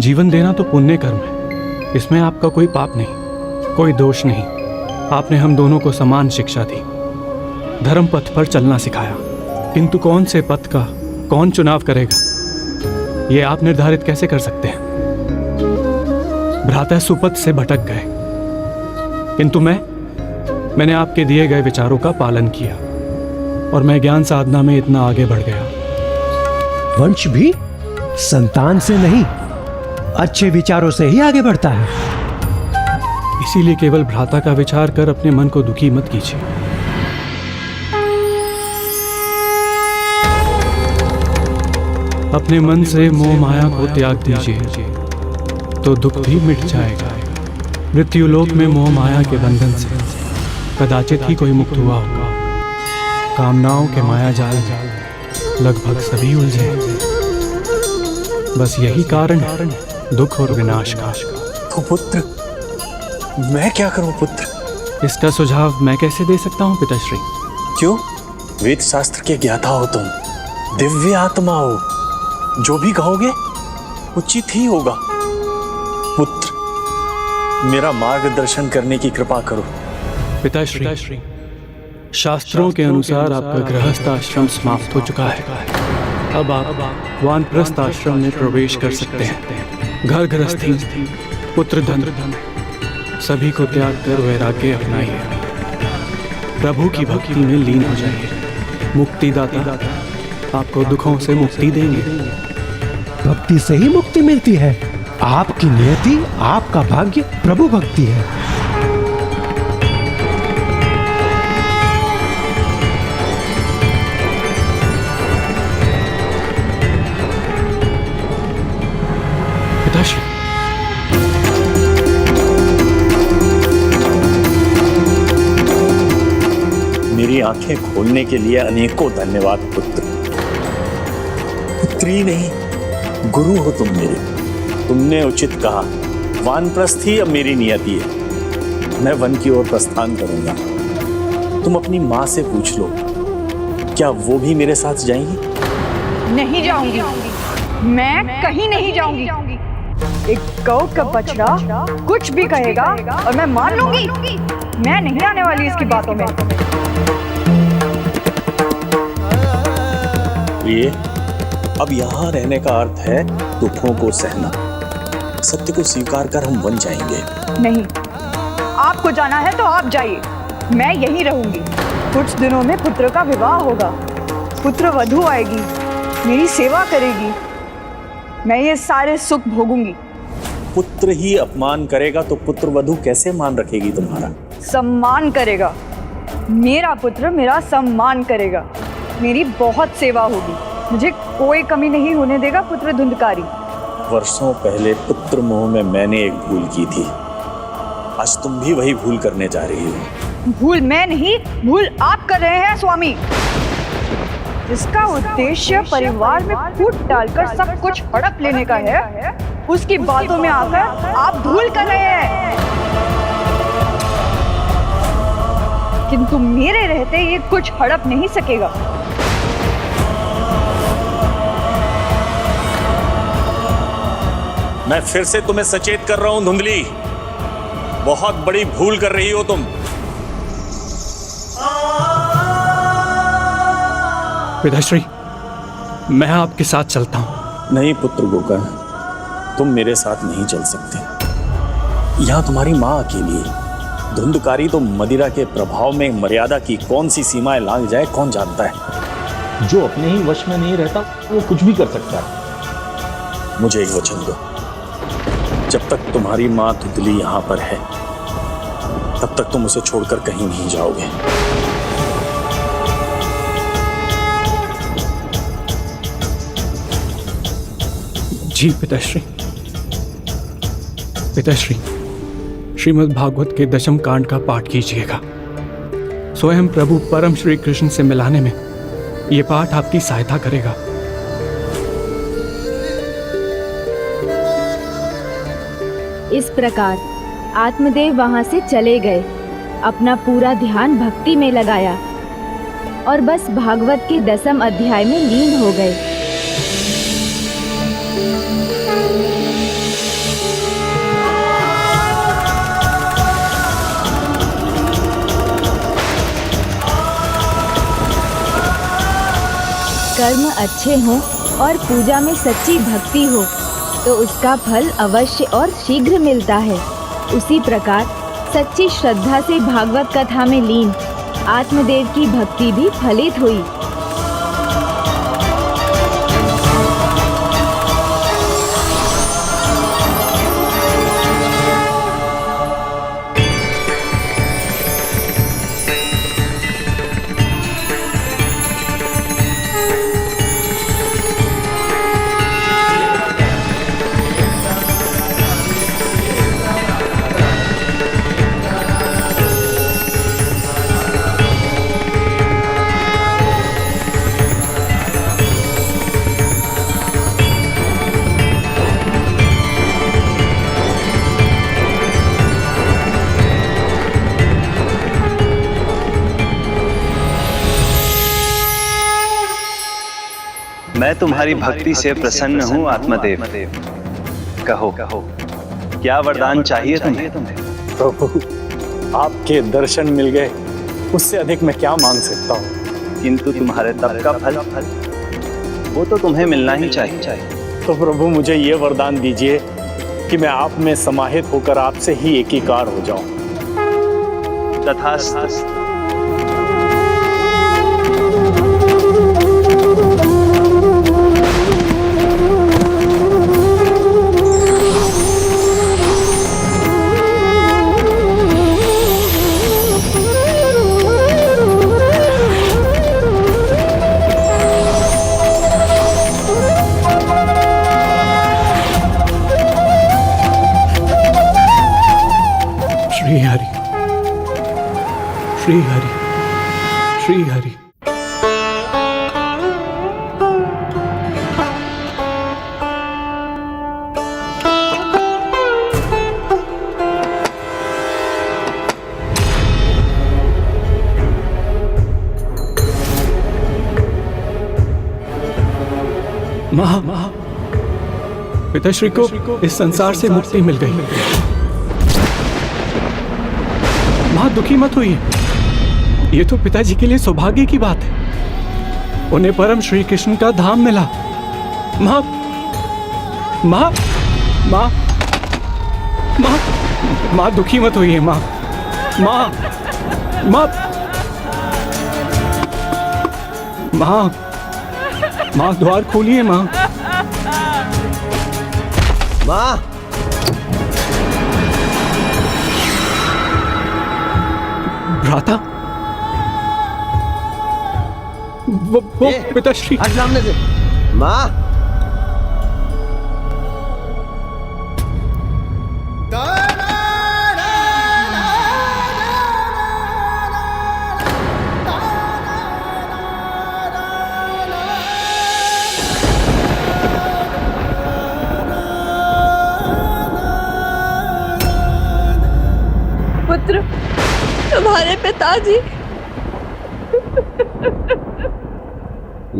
जीवन देना तो पुण्य कर्म है, इसमें आपका कोई पाप नहीं, कोई दोष नहीं। आपने हम दोनों को समान शिक्षा दी, धर्म पथ पर चलना सिखाया, किंतु कौन से पथ का कौन चुनाव करेगा ये आप निर्धारित कैसे कर सकते हैं? भ्राता सुपथ से भटक गए, किंतु मैंने आपके दिए गए विचारों का पालन किया और मैं ज्ञान साधना में इतना आगे बढ़ गया। वंश भी संतान से नहीं, अच्छे विचारों से ही आगे बढ़ता है। इसीलिए केवल भ्राता का विचार कर अपने मन को दुखी मत कीजिए। अपने मन से मोह माया को त्याग दीजिए तो दुख भी मिट जाएगा। मृत्युलोक में मोह माया के बंधन से कदाचित ही कोई मुक्त हुआ होगा। कामनाओं के माया जाल में लगभग सभी उलझे। बस यही कारण है दुख और विनाश का। तो पुत्र, मैं क्या करूं पुत्र? इसका सुझाव मैं कैसे दे सकता हूं पिताश्री? क्यों? वेद शास्त्र के ज्ञाता हो तुम, दिव्य आत्मा हो, जो भी कहोगे उचित ही होगा। पुत्र, मेरा मार्गदर्शन करने की कृपा करो। पिताश्री, शास्त्रों के अनुसार आपका गृहस्थ आश्रम समाप्त हो चुका है। अब आप वानप्रस्थ आश्रम में प्रवेश कर सकते हैं। घर गृहस्थी, पुत्र धन सभी को त्याग कर वैराग्य अपनाइए। प्रभु की भक्ति में लीन हो जाइए। मुक्तिदाता आपको दुखों से मुक्ति देंगे। भक्ति से ही मुक्ति मिलती है। आपकी नियति, आपका भाग्य प्रभु भक्ति है। पिताश्री, मेरी आंखें खोलने के लिए अनेकों धन्यवाद पुत्र। पुत्री नहीं, गुरु हो तुम मेरे। तुमने उचित कहा, वानप्रस्थ ही अब मेरी नियति है। मैं वन की ओर प्रस्थान करूंगा। तुम अपनी माँ से पूछ लो, क्या वो भी मेरे साथ जाएंगी? नहीं जाऊंगी, मैं कहीं नहीं जाऊंगी। एक गौ का बछड़ा कुछ भी कहेगा और मैं मान लूंगी। मैं नहीं आने वाली इसकी बातों में। प्रिय, अब यहाँ रहने का अर्थ है दुखों को सहना। सत्य को स्वीकार कर हम बन जाएंगे। नहीं, आपको जाना है तो आप जाइए, मैं यहीं रहूंगी। कुछ दिनों में पुत्र का विवाह होगा, पुत्र वधू आएगी, मेरी सेवा करेगी, मैं ये सारे सुख भोगूंगी। पुत्र ही अपमान करेगा तो पुत्र वधू कैसे मान रखेगी तुम्हारा? सम्मान करेगा। मेरा पुत्र मेरा सम्मान करेगा, मेरी बहुत सेवा होगी, मुझे कोई कमी नहीं होने देगा पुत्र धुंधकारी। वर्षों पहले पुत्र मोह में मैंने एक भूल की थी, आज तुम भी वही भूल करने जा रही हो। भूल मैं नहीं, भूल आप कर रहे हैं स्वामी। जिसका उद्देश्य परिवार में फूट डालकर सब कुछ हड़प लेने का है, उसकी बातों में आकर आप भूल कर रहे हैं। किंतु मेरे रहते ये कुछ हड़प नहीं सकेगा। मैं फिर से तुम्हें सचेत कर रहा हूं धुंधली, बहुत बड़ी भूल कर रही हो तुम। पिताश्री, मैं आपके साथ चलता हूं। नहीं पुत्र गोकर्ण, तुम मेरे साथ नहीं चल सकते। यहाँ तुम्हारी माँ अकेली है। धुंधकारी तो मदिरा के प्रभाव में मर्यादा की कौन सी सीमाएं लांघ जाए कौन जानता है। जो अपने ही वश में नहीं रहता वो कुछ भी कर सकता है। मुझे एक वचन दो, जब तक तुम्हारी माँ धुंधली यहाँ पर है तब तक तुम उसे छोड़कर कहीं नहीं जाओगे। जी पिताश्री। पिताश्री, श्रीमद् भागवत के दशम कांड का पाठ कीजिएगा। स्वयं प्रभु परम श्री कृष्ण से मिलाने में यह पाठ आपकी सहायता करेगा। इस प्रकार आत्मदेव वहां से चले गए, अपना पूरा ध्यान भक्ति में लगाया और बस भागवत के 10वें अध्याय में लीन हो गए। कर्म अच्छे हों और पूजा में सच्ची भक्ति हो तो उसका फल अवश्य और शीघ्र मिलता है। उसी प्रकार सच्ची श्रद्धा से भागवत कथा में लीन आत्मदेव की भक्ति भी फलित हुई। मैं तुम्हारी भक्ति से प्रसन्न हूँ आत्मदेव। कहो क्या वरदान चाहिए तुम्हें? प्रभु, आपके दर्शन मिल गए, उससे अधिक मैं क्या मांग सकता हूँ। किंतु तुम्हारे तप का फल वो तो तुम्हें मिलना ही चाहिए। तो प्रभु मुझे ये वरदान दीजिए कि मैं आप में समाहित होकर आपसे ही एकीकार हो जाऊं। तथास्तु। श्री हरि, श्री हरि, श्री हरि। पिताश्री को इस संसार से मुक्ति मिल गई। माँ दुखी मत होइए, ये तो पिताजी के लिए सौभाग्य की बात है। उन्हें परम श्री कृष्ण का धाम मिला। माँ माँ माँ माँ माँ दुखी मत होइए माँ। माँ माँ माँ माँ द्वार खोलिए माँ। माँ भ्राता वो पिताश्री हट सामने से। माँ पुत्र, तुम्हारे पिताजी।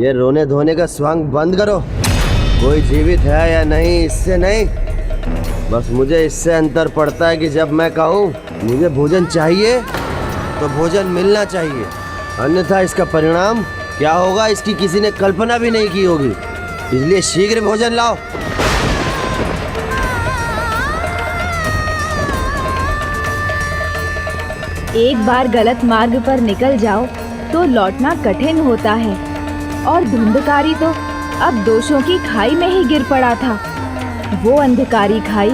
ये रोने धोने का स्वांग बंद करो। कोई जीवित है या नहीं इससे नहीं, बस मुझे इससे अंतर पड़ता है कि जब मैं कहूँ मुझे भोजन चाहिए तो भोजन मिलना चाहिए, अन्यथा इसका परिणाम क्या होगा इसकी किसी ने कल्पना भी नहीं की होगी। इसलिए शीघ्र भोजन लाओ। एक बार गलत मार्ग पर निकल जाओ तो लौटना कठिन होता है, और धुंधकारी तो अब दोषों की खाई में ही गिर पड़ा था। वो अंधकारी खाई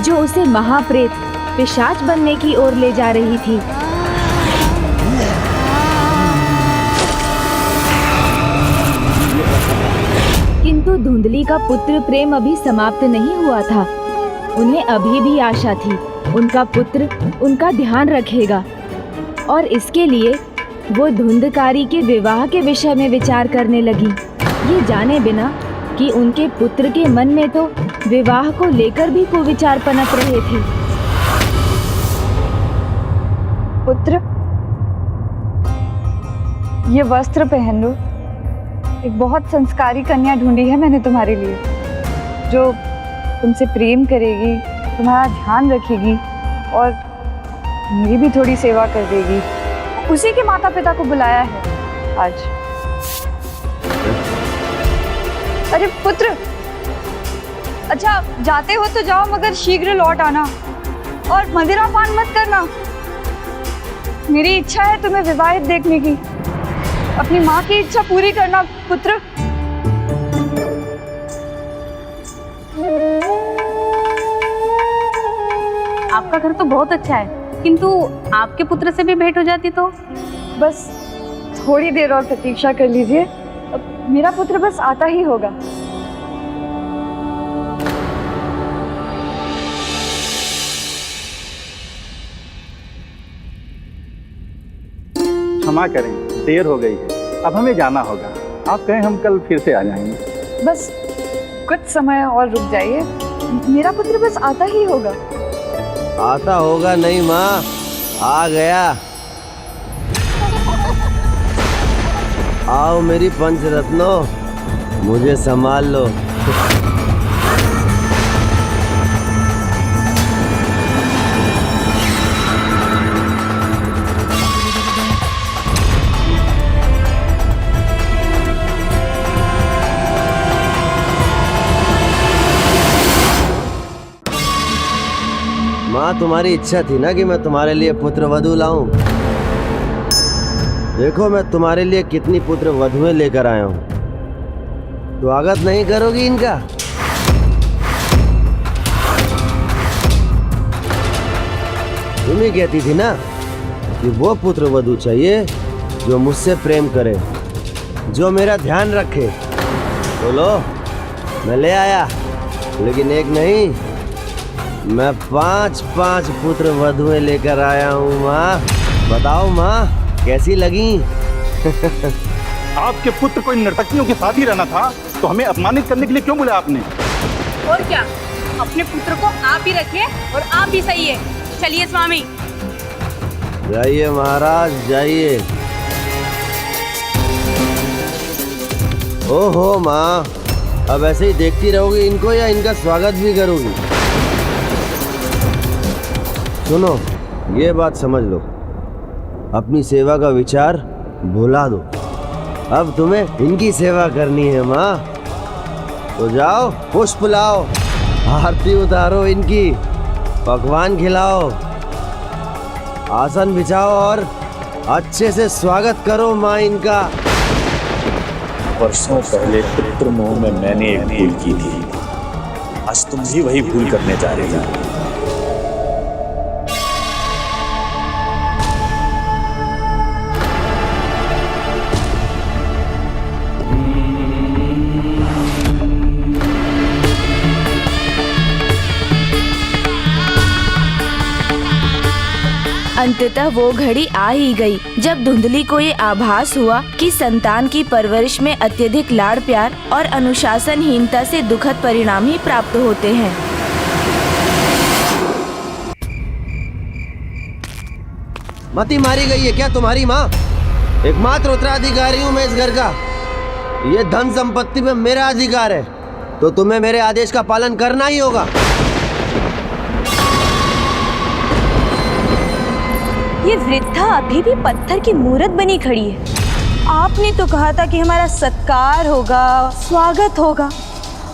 जो उसे महाप्रेत पिशाच बनने की ओर ले जा रही थी। किंतु धुंधली का पुत्र प्रेम अभी समाप्त नहीं हुआ था। उन्हें अभी भी आशा थी उनका पुत्र उनका ध्यान रखेगा, और इसके लिए वो धुंधकारी के विवाह के विषय में विचार करने लगी, ये जाने बिना कि उनके पुत्र के मन में तो विवाह को लेकर भी कुविचार पनप रहे थे। पुत्र, ये वस्त्र पहन लो। एक बहुत संस्कारी कन्या ढूंढी है मैंने तुम्हारे लिए, जो तुमसे प्रेम करेगी, तुम्हारा ध्यान रखेगी और मेरी भी थोड़ी सेवा कर देगी। उसी के माता पिता को बुलाया है आज। अरे पुत्र, अच्छा जाते हो तो जाओ, मगर शीघ्र लौट आना और मदिरा पान मत करना। मेरी इच्छा है तुम्हें विवाहित देखने की। अपनी माँ की इच्छा पूरी करना पुत्र। आपका घर तो बहुत अच्छा है, किंतु आपके पुत्र से भी भेंट हो जाती तो? बस थोड़ी देर और प्रतीक्षा कर लीजिए, मेरा पुत्र बस आता ही होगा। क्षमा करें, देर हो गई है, अब हमें जाना होगा। आप कहें हम कल फिर से आ जाएंगे। बस कुछ समय और रुक जाइए, मेरा पुत्र बस आता ही होगा। आता होगा नहीं माँ, आ गया। आओ मेरी पंचरत्नों, मुझे संभाल लो। माँ, तुम्हारी इच्छा थी ना कि मैं तुम्हारे लिए पुत्र वधू लाऊं। देखो मैं तुम्हारे लिए कितनी पुत्र वधुएं लेकर आया हूं। स्वागत नहीं करोगी इनका? तुम ही कहती थी ना कि वो पुत्र वधू चाहिए जो मुझसे प्रेम करे, जो मेरा ध्यान रखे। बोलो, मैं ले आया, लेकिन एक नहीं, मैं 5 पुत्र वधुएं लेकर आया हूँ। माँ बताओ माँ, कैसी लगी? आपके पुत्र को इन नर्तकियों के साथ ही रहना था, तो हमें अपमानित करने के लिए क्यों बुलाया आपने? और क्या, अपने पुत्र को आप ही रखिए और आप ही सही है। चलिए स्वामी। जाइए महाराज, जाइए। ओहो माँ, अब ऐसे ही देखती रहोगी इनको या इनका स्वागत भी करोगी? सुनो, ये बात समझ लो, अपनी सेवा का विचार भुला दो। अब तुम्हें इनकी सेवा करनी है माँ। तो जाओ, पुष्प लाओ, आरती उतारो इनकी, पकवान खिलाओ, आसन बिछाओ और अच्छे से स्वागत करो माँ इनका। वर्षों पहले पुत्र मोह में मैंने एक भूल की थी, आज तुम भी वही भूल करने जा रही हो। अंततः वो घड़ी आ ही गई जब धुंधली को ये आभास हुआ कि संतान की परवरिश में अत्यधिक लाड़ प्यार और अनुशासनहीनता से दुखद परिणाम ही प्राप्त होते हैं। मती मारी गई है क्या तुम्हारी माँ? एकमात्र उत्तराधिकारी हूँ मैं इस घर का। ये धन संपत्ति में मेरा अधिकार है, तो तुम्हें मेरे आदेश का पालन करना ही होगा। ये वृद्धा अभी भी पत्थर की मूर्त बनी खड़ी है। आपने तो कहा था कि हमारा सत्कार होगा, स्वागत होगा,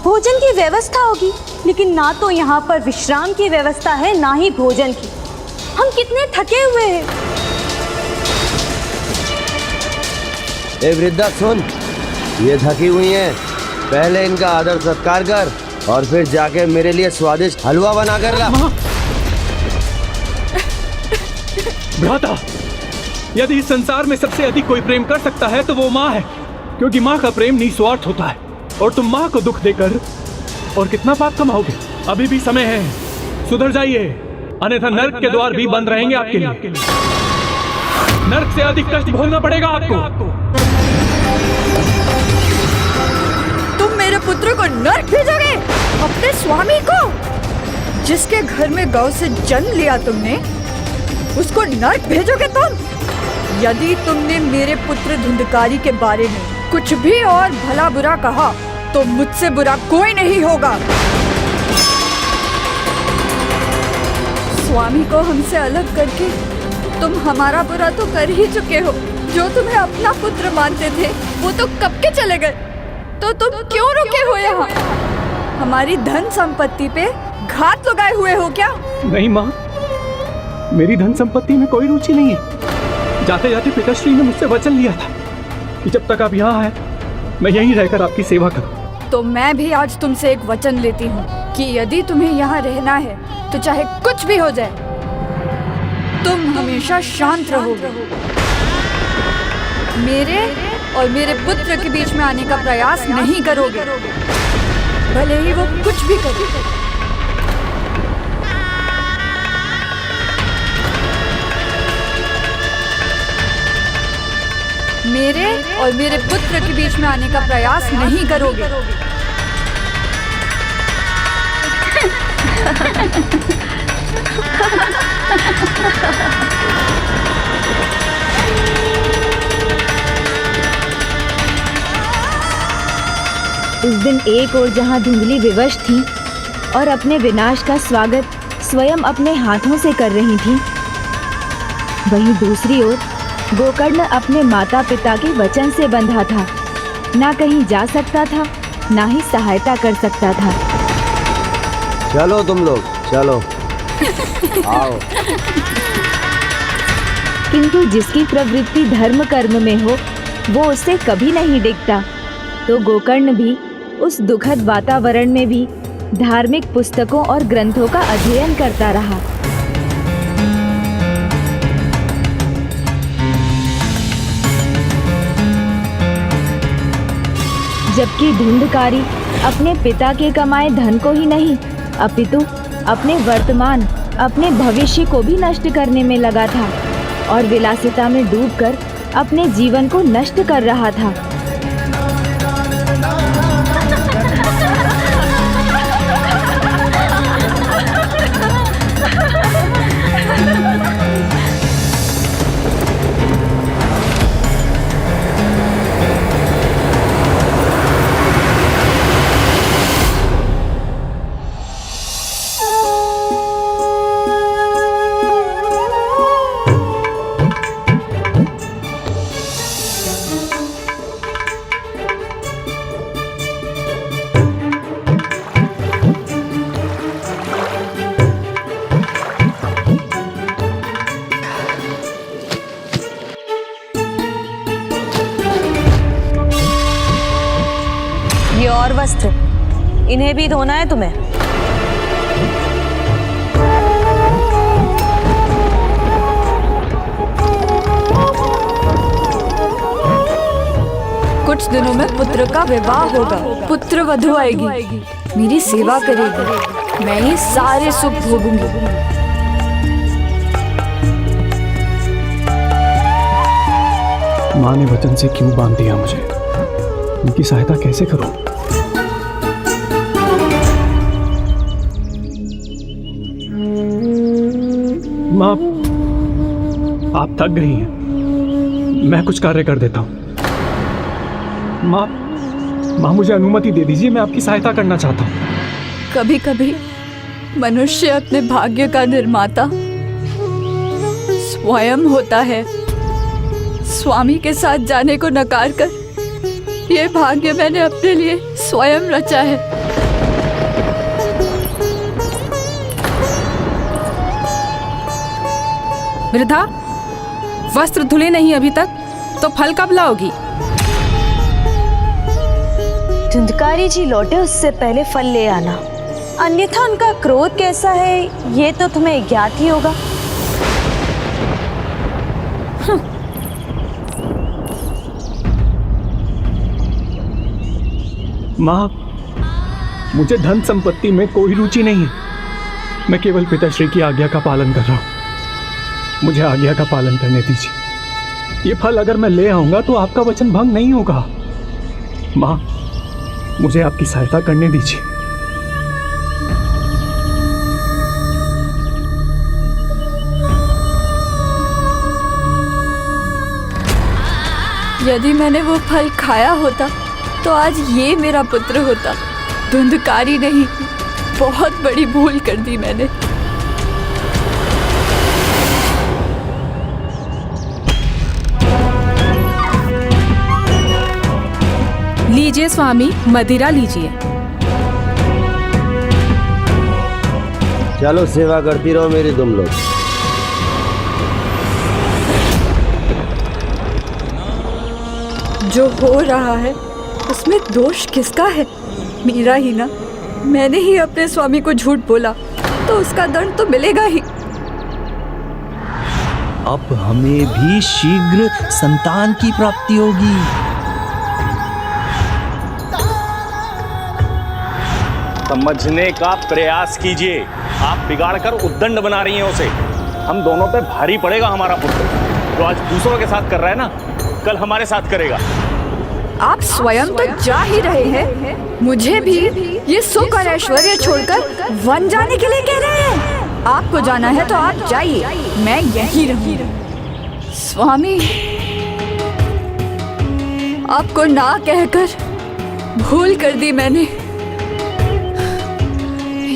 भोजन की व्यवस्था होगी, लेकिन ना तो यहाँ पर विश्राम की व्यवस्था है ना ही भोजन की। हम कितने थके हुए हैं। ए वृद्धा सुन, ये थकी हुई हैं, पहले इनका आदर सत्कार कर और फिर जाके मेरे लिए स्वादिष्ट हलवा बना कर ला। भ्राता, यदि इस संसार में सबसे अधिक कोई प्रेम कर सकता है तो वो माँ है, क्योंकि माँ का प्रेम निस्वार्थ होता है। और तुम माँ को दुख देकर और कितना पाप कमाओगे? अभी भी समय है, सुधर जाइए, अन्यथा नर्क के द्वार भी बंद रहेंगे आपके लिए। नर्क से अधिक कष्ट भोगना पड़ेगा आपको। तुम मेरे पुत्र को नर्क भेजोगे? अपने स्वामी को, जिसके घर में गौ से जन्म लिया तुमने, उसको नर्क भेजोगे तुम? यदि तुमने मेरे पुत्र धुंधकारी के बारे में कुछ भी और भला बुरा कहा तो मुझसे बुरा कोई नहीं होगा। स्वामी को हमसे अलग करके तुम हमारा बुरा तो कर ही चुके हो। जो तुम्हें अपना पुत्र मानते थे वो तो कब के चले गए, तो तुम क्यों रुके हो यहाँ? हमारी धन संपत्ति पे घात लगाए हुए हो क्या? नहीं माँ, मेरी धन संपत्ति में कोई रुचि नहीं है। जाते जाते पिताश्री ने मुझसे वचन लिया था कि जब तक आप यहाँ आए मैं यहीं रहकर आपकी सेवा करूं। तो मैं भी आज तुमसे एक वचन लेती हूँ कि यदि तुम्हें यहाँ रहना है तो चाहे कुछ भी हो जाए, तुम हमेशा शांत रहोगे। मेरे और मेरे पुत्र के बीच में आने का प्रयास नहीं करोगे, भले ही वो कुछ भी करे। मेरे और मेरे पुत्र के बीच में आने का प्रयास नहीं करोगे। उस दिन एक ओर जहाँ धुंधली विवश थी और अपने विनाश का स्वागत स्वयं अपने हाथों से कर रही थी, वहीं दूसरी ओर गोकर्ण अपने माता पिता के वचन से बंधा था। ना कहीं जा सकता था, ना ही सहायता कर सकता था। चलो तुम लोग, चलो आओ। किंतु जिसकी प्रवृत्ति धर्म कर्म में हो वो उससे कभी नहीं डिगता। तो गोकर्ण भी उस दुखद वातावरण में भी धार्मिक पुस्तकों और ग्रंथों का अध्ययन करता रहा। जबकि धुंधकारी अपने पिता के कमाए धन को ही नहीं अपितु अपने वर्तमान, अपने भविष्य को भी नष्ट करने में लगा था और विलासिता में डूबकर अपने जीवन को नष्ट कर रहा था। इन्हें भी धोना है तुम्हें। कुछ दिनों में पुत्र का विवाह होगा, पुत्र वधू आएगी, मेरी सेवा करेगी, मैं ये सारे सुख भोगूंगी। माँ ने वचन से क्यों बांध दिया मुझे? उनकी सहायता कैसे करूं? माँ, आप थक गई हैं, मैं कुछ कार्य कर देता हूं। माँ मुझे अनुमति दे दीजिए, मैं आपकी सहायता करना चाहता हूँ। कभी कभी मनुष्य अपने भाग्य का निर्माता स्वयं होता है। स्वामी के साथ जाने को नकार कर ये भाग्य मैंने अपने लिए स्वयं रचा है। वृद्धा, वस्त्र धुले नहीं अभी तक, तो फल कब लाओगी? धुंधकारी जी लौटे उससे पहले फल ले आना, अन्यथा उनका क्रोध कैसा है ये तो तुम्हें ज्ञात ही होगा। माँ, मुझे धन संपत्ति में कोई रुचि नहीं है, मैं केवल पिताश्री की आज्ञा का पालन कर रहा हूँ। मुझे आज्ञा का पालन करने दीजिए। ये फल अगर मैं ले आऊंगा तो आपका वचन भंग नहीं होगा। माँ, मुझे आपकी सहायता करने दीजिए। यदि मैंने वो फल खाया होता तो आज ये मेरा पुत्र होता। धुंधकारी नहीं, बहुत बड़ी भूल कर दी मैंने। लीजिए स्वामी, मदिरा लीजिए। चलो सेवा करती रहो मेरी तुम लोग। जो हो रहा है उसमें दोष किसका है? मेरा ही ना। मैंने ही अपने स्वामी को झूठ बोला तो उसका दंड तो मिलेगा ही। अब हमें भी शीघ्र संतान की प्राप्ति होगी। समझने का प्रयास कीजिए, आप बिगाड़ कर उद्दंड बना रही हैं उसे। हम दोनों पे भारी पड़ेगा हमारा पुत्र, जो आज दूसरों के साथ कर रहा है ना, कल हमारे साथ करेगा। आप स्वयं तो जा ही रहे हैं, मुझे भी ये सुख और ऐश्वर्य छोड़कर वन जाने के लिए कह रहे हैं। आपको जाना है तो आप जाइए, मैं यहीं रहूंगी। स्वामी, आपको ना कहकर भूल कर दी मैंने।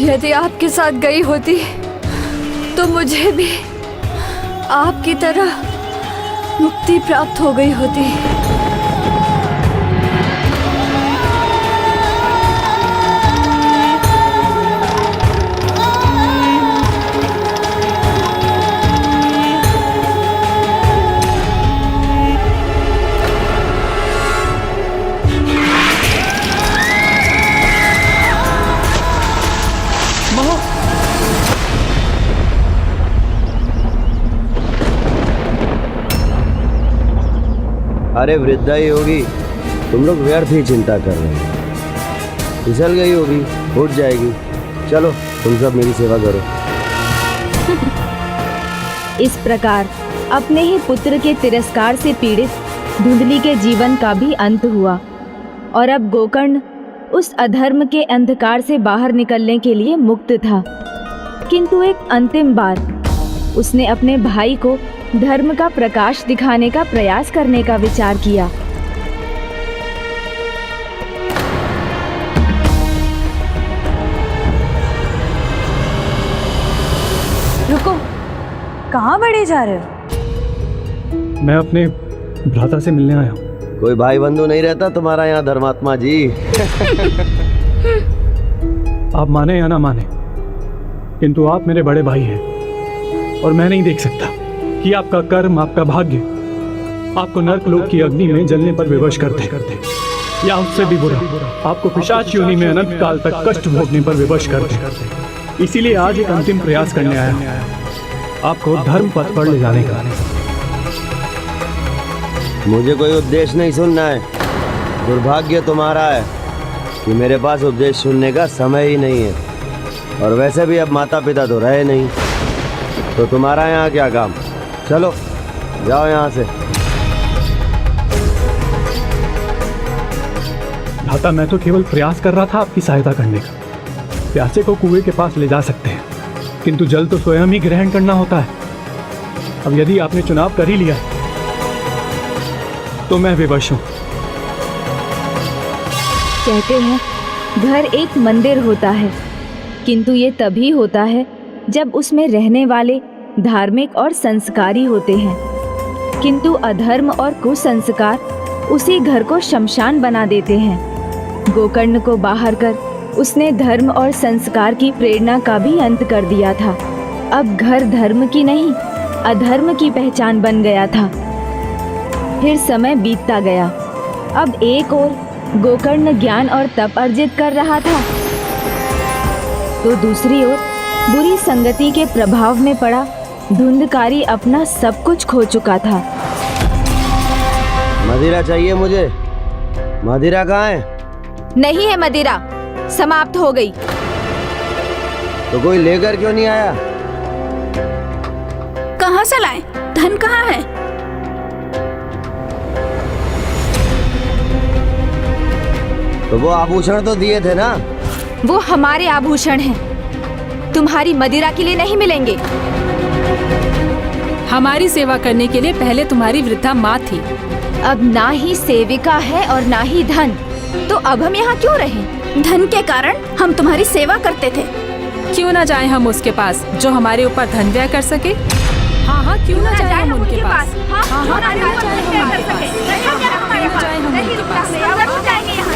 यदि आपके साथ गई होती तो मुझे भी आपकी तरह मुक्ति प्राप्त हो गई होती। अरे वृद्धा ही होगी, तुम लोग व्यर्थ ही चिंता कर रहे हैं। फिसल गई होगी, उठ जाएगी। चलो तुम सब मेरी सेवा करो। इस प्रकार अपने ही पुत्र के तिरस्कार से पीड़ित धुंधली के जीवन का भी अंत हुआ और अब गोकर्ण उस अधर्म के अंधकार से बाहर निकलने के लिए मुक्त था। किंतु एक अंतिम बार उसने अपने भाई को धर्म का प्रकाश दिखाने का प्रयास करने का विचार किया। रुको, कहाँ बढ़े जा रहे हो? मैं अपने भ्राता से मिलने आया हूँ। कोई भाई बंधु नहीं रहता तुम्हारा यहाँ धर्मात्मा जी? आप माने या ना माने, किंतु आप मेरे बड़े भाई हैं और मैं नहीं देख सकता कि आपका कर्म, आपका भाग्य आपको नर्क लोक की अग्नि में जलने पर विवश करते। या उससे भी बुरा, आपको पिशाच योनि में अनंत काल तक कष्ट भोगने पर विवश कर दे। इसीलिए आज एक अंतिम प्रयास करने आया हूं, आपको धर्म पथ पर ले जाने का। मुझे कोई उपदेश नहीं सुनना है। दुर्भाग्य तुम्हारा है कि मेरे पास उपदेश सुनने का समय ही नहीं है, और वैसे भी अब माता पिता तो रहे नहीं, तो तुम्हारा यहाँ क्या काम। चलो जाओ यहाँ से। भ्राता, मैं तो केवल प्रयास कर रहा था आपकी सहायता करने का। प्यासे को कुएं के पास ले जा सकते हैं, किंतु जल तो स्वयं ही ग्रहण करना होता है। अब यदि आपने चुनाव कर ही लिया तो मैं विवश हूं। कहते हैं घर एक मंदिर होता है, किंतु ये तभी होता है जब उसमें रहने वाले धार्मिक और संस्कारी होते हैं, किंतु अधर्म और कुसंस्कार उसी घर को शमशान बना देते हैं। गोकर्ण को बाहर कर उसने धर्म और संस्कार की प्रेरणा का भी अंत कर दिया था। अब घर धर्म की नहीं, अधर्म की पहचान बन गया था। फिर समय बीतता गया। अब एक ओर गोकर्ण ज्ञान और तप अर्जित कर रहा था, तो दूसरी ओर बुरी संगति के प्रभाव में पड़ा धुंधकारी अपना सब कुछ खो चुका था। मदिरा चाहिए मुझे। मदिरा कहाँ है? नहीं है मदिरा, समाप्त हो गई। तो कोई लेकर क्यों नहीं आया? कहाँ से लाए? धन कहाँ है? तो वो आभूषण तो दिए थे ना। वो हमारे आभूषण हैं, तुम्हारी मदिरा के लिए नहीं मिलेंगे। हमारी सेवा करने के लिए पहले तुम्हारी वृद्धा माँ थी। अब ना ही सेविका है और ना ही धन, तो अब हम यहाँ क्यों रहें? धन के कारण हम तुम्हारी सेवा करते थे। क्यों ना जाए हम उसके पास जो हमारे ऊपर धन व्यय कर सके? हाँ हाँ, क्यों ना जाए हम उनके पास?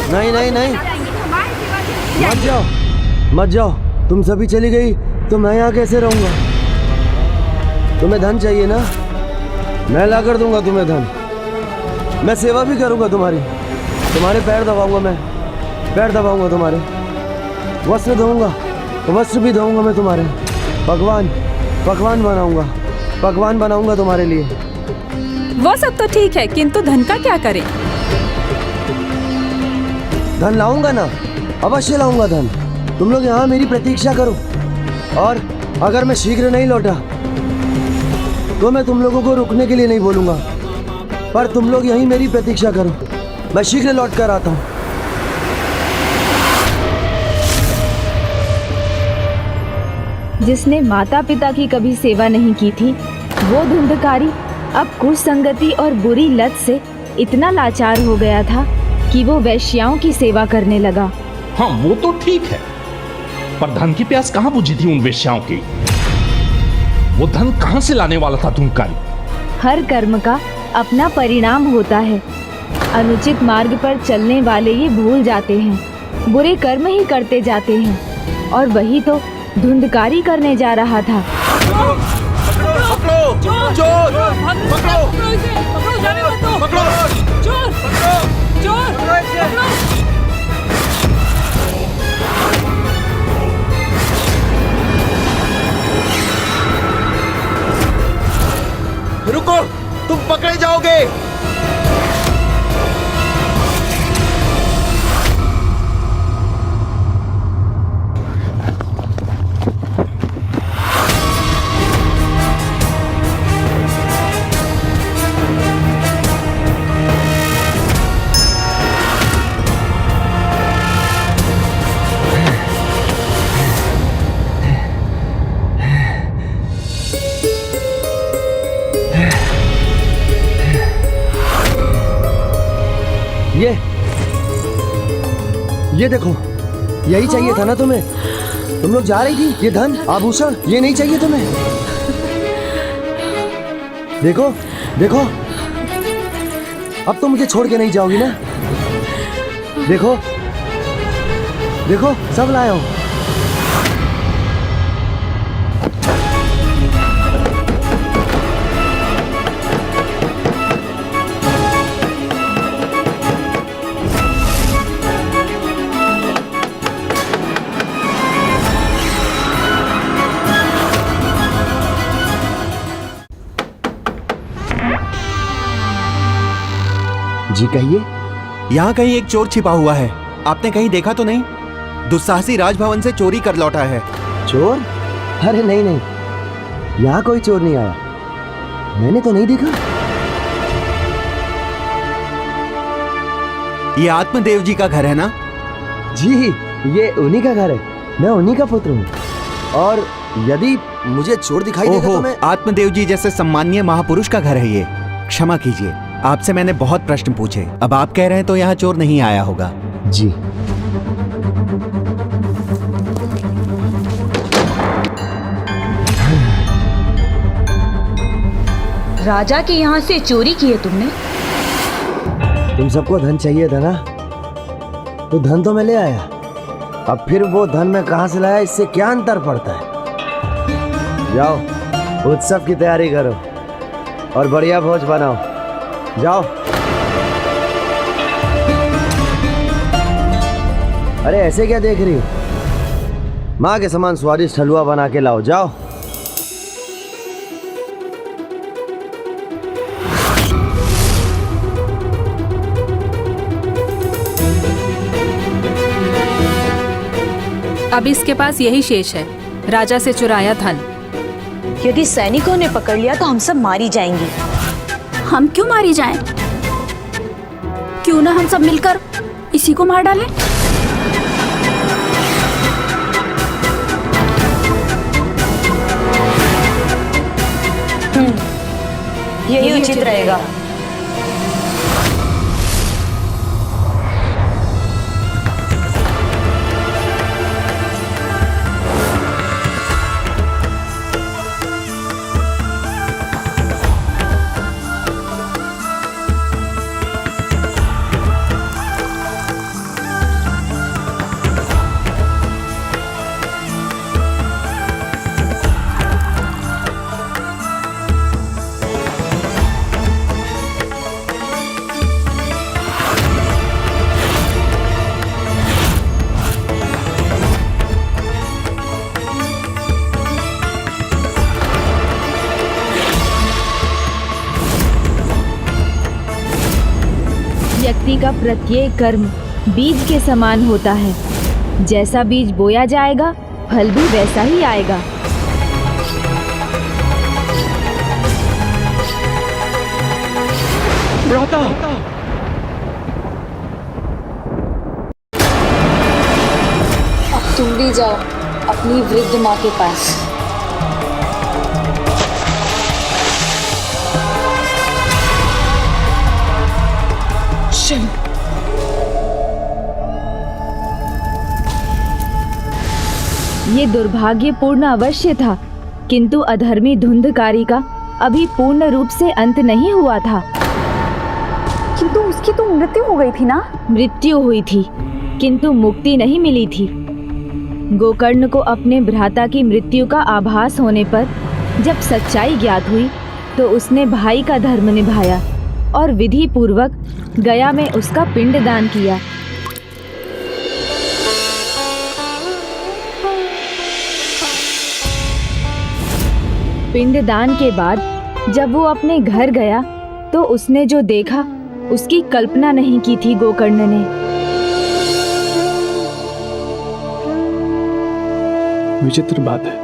नहीं नहीं नहीं, मत जाओ मत जाओ। तुम सभी चली गई तो मैं यहाँ कैसे रहूँगा? तुम्हें धन चाहिए ना, मैं ला कर दूंगा तुम्हें धन। मैं सेवा भी करूंगा तुम्हारी, तुम्हारे पैर दबाऊंगा, मैं पैर दबाऊंगा तुम्हारे, वस्त्र धोऊंगा, वस्त्र भी धोऊंगा मैं तुम्हारे, पकवान पकवान बनाऊंगा, पकवान बनाऊंगा तुम्हारे लिए। वो सब तो ठीक है, किंतु धन का क्या करें? धन लाऊंगा ना, अवश्य लाऊंगा धन। तुम लोग यहाँ मेरी प्रतीक्षा करो, और अगर मैं शीघ्र नहीं लौटा तो मैं तुम लोगों को रुकने के लिए नहीं बोलूंगा, पर तुम लोग यहीं मेरी प्रतीक्षा करो, मैं शीघ्र लौट कर आता हूँ। जिसने माता पिता की कभी सेवा नहीं की थी, वो धुंधकारी अब कुसंगति और बुरी लत से इतना लाचार हो गया था कि वो वैश्याओं की सेवा करने लगा। हाँ, वो तो ठीक है, पर धन की प्यास कहाँ बुझी थी उन वेश्याओं की? वो धन कहाँ से लाने वाला था धुंधकारी? हर कर्म का अपना परिणाम होता है। अनुचित मार्ग पर चलने वाले ये भूल जाते हैं, बुरे कर्म ही करते जाते हैं, और वही तो धुंधकारी करने जा रहा था। रुको, तुम पकड़े जाओगे। ये देखो, यही चाहिए था ना तुम्हें? तुम लोग जा रही थी, ये धन आभूषण ये नहीं चाहिए तुम्हें? देखो देखो, अब तो मुझे छोड़ के नहीं जाओगी ना? देखो देखो, सब लाया हूं। जी कहिए। यहाँ कहीं एक चोर छिपा हुआ है, आपने कहीं देखा तो नहीं? दुस्साहसी राजभवन से चोरी कर लौटा है। चोर? अरे नहीं नहीं, यहाँ कोई चोर नहीं आया, मैंने तो नहीं देखा। ये आत्मदेव जी का घर है ना? जी, ये उन्हीं का घर है, मैं उन्हीं का पुत्र हूँ। और यदि मुझे चोर दिखाई देगा तो मैं... आत्मदेव जी जैसे सम्माननीय महापुरुष का घर है ये। क्षमा कीजिए, आपसे मैंने बहुत प्रश्न पूछे, अब आप कह रहे हैं तो यहाँ चोर नहीं आया होगा। जी। राजा के यहाँ से चोरी की है तुमने? तुम सबको धन चाहिए था ना, तो धन तो मैं ले आया। अब फिर वो धन मैं कहाँ से लाया, इससे क्या अंतर पड़ता है? जाओ उत्सव की तैयारी करो और बढ़िया भोज बनाओ, जाओ। अरे ऐसे क्या देख रही हो? माँ के समान स्वादिष्ट हलवा बना के लाओ, जाओ। अब इसके पास यही शेष है, राजा से चुराया धन। यदि सैनिकों ने पकड़ लिया तो हम सब मारी जाएंगे। हम क्यों मारी जाएं? क्यों ना हम सब मिलकर इसी को मार डालें? यही उचित रहेगा। व्यक्ति का प्रत्येक कर्म बीज के समान होता है। जैसा बीज बोया जाएगा, फल भी वैसा ही आएगा। भ्राता! अब तुम भी जाओ अपनी वृद्ध माँ के पास। ये दुर्भाग्यपूर्ण अवश्य था, किंतु अधर्मी धुंधकारी का अभी पूर्ण रूप से अंत नहीं हुआ था। किंतु उसकी तो मृत्यु हो गई थी ना? मृत्यु हुई थी, किंतु मुक्ति नहीं मिली थी। गोकर्ण को अपने भ्राता की मृत्यु का आभास होने पर जब सच्चाई ज्ञात हुई, तो उसने भाई का धर्म निभाया और विधि पूर्वक गया में उसका पिंडदान किया। पिंडदान के बाद जब वो अपने घर गया, तो उसने जो देखा उसकी कल्पना नहीं की थी गोकर्ण ने। विचित्र बात है,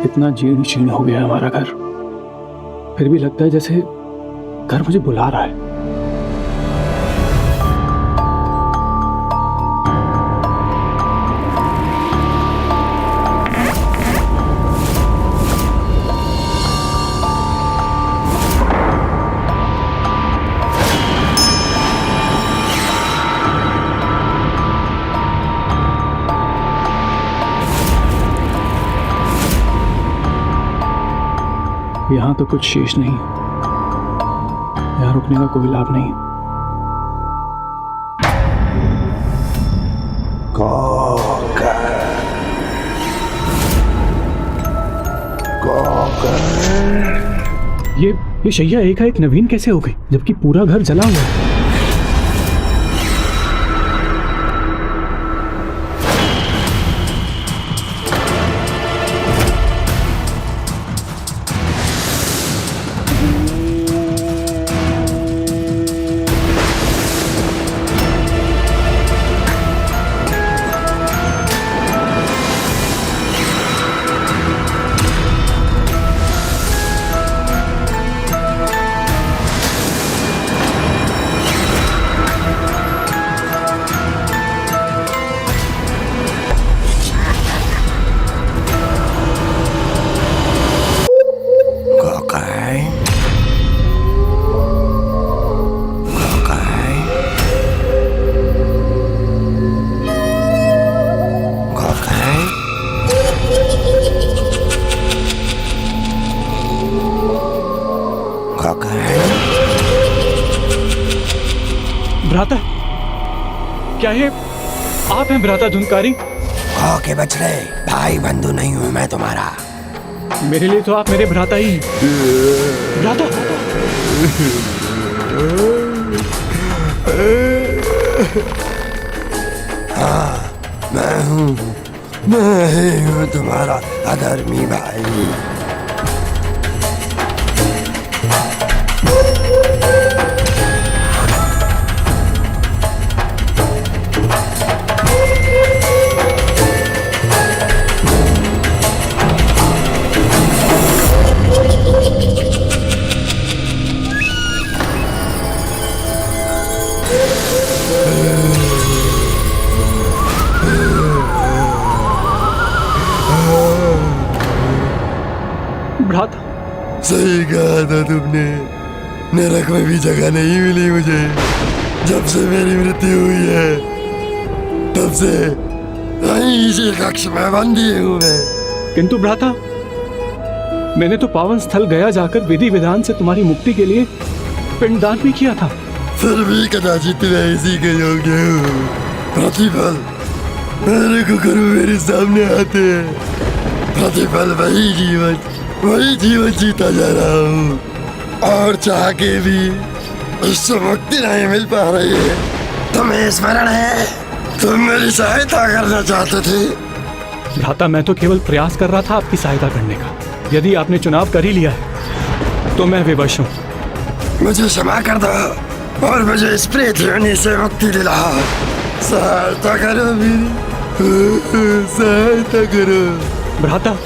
इतना जीर्ण शीर्ण हो गया हमारा घर, फिर भी लगता है जैसे घर मुझे बुला रहा है। यहाँ तो कुछ शेष नहीं, यहाँ रुकने का कोई लाभ नहीं। ये शैया एकाएक नवीन कैसे हो गई, जबकि पूरा घर जला हुआ है? क्या ये आप हैं भ्राता धुंधकारी? के बछड़े, भाई बंधु नहीं हूँ मैं तुम्हारा। मेरे लिए तो आप मेरे भ्राता ही हैं। भ्राता हाँ, मैं ही हूँ तुम्हारा अधर्मी भाई। भ्राता, सही कहा था तुमने, नरक में भी जगह नहीं मिली मुझे। जब से मेरी मृत्यु हुई है तब से इसी कक्ष में बंदी हूँ मैं। किंतु भ्राता, मैंने तो पावन स्थल गया जाकर विधि विधान से तुम्हारी मुक्ति के लिए पिंडदान भी किया था। फिर भी कदाचित मैं इसी के योग्य हूँ। प्रतिफल मेरे को गुरु मेरे सामने आते हैं, प्रतिफल वही जीवन जीता जा रहा हूँ, और चाह के भी इससे मुक्ति नहीं मिल पा रही है। तुम्हें स्मरण है, तुम मेरी सहायता करना चाहते थे। भ्राता, मैं तो केवल प्रयास कर रहा था आपकी सहायता करने का। यदि आपने चुनाव कर ही लिया है तो मैं विवश हूँ। मुझे क्षमा कर दो और मुझे इस प्रेत योनि से मुक्ति दिलाओ। सहायता करो मेरी, सहायता करो। भ्राता,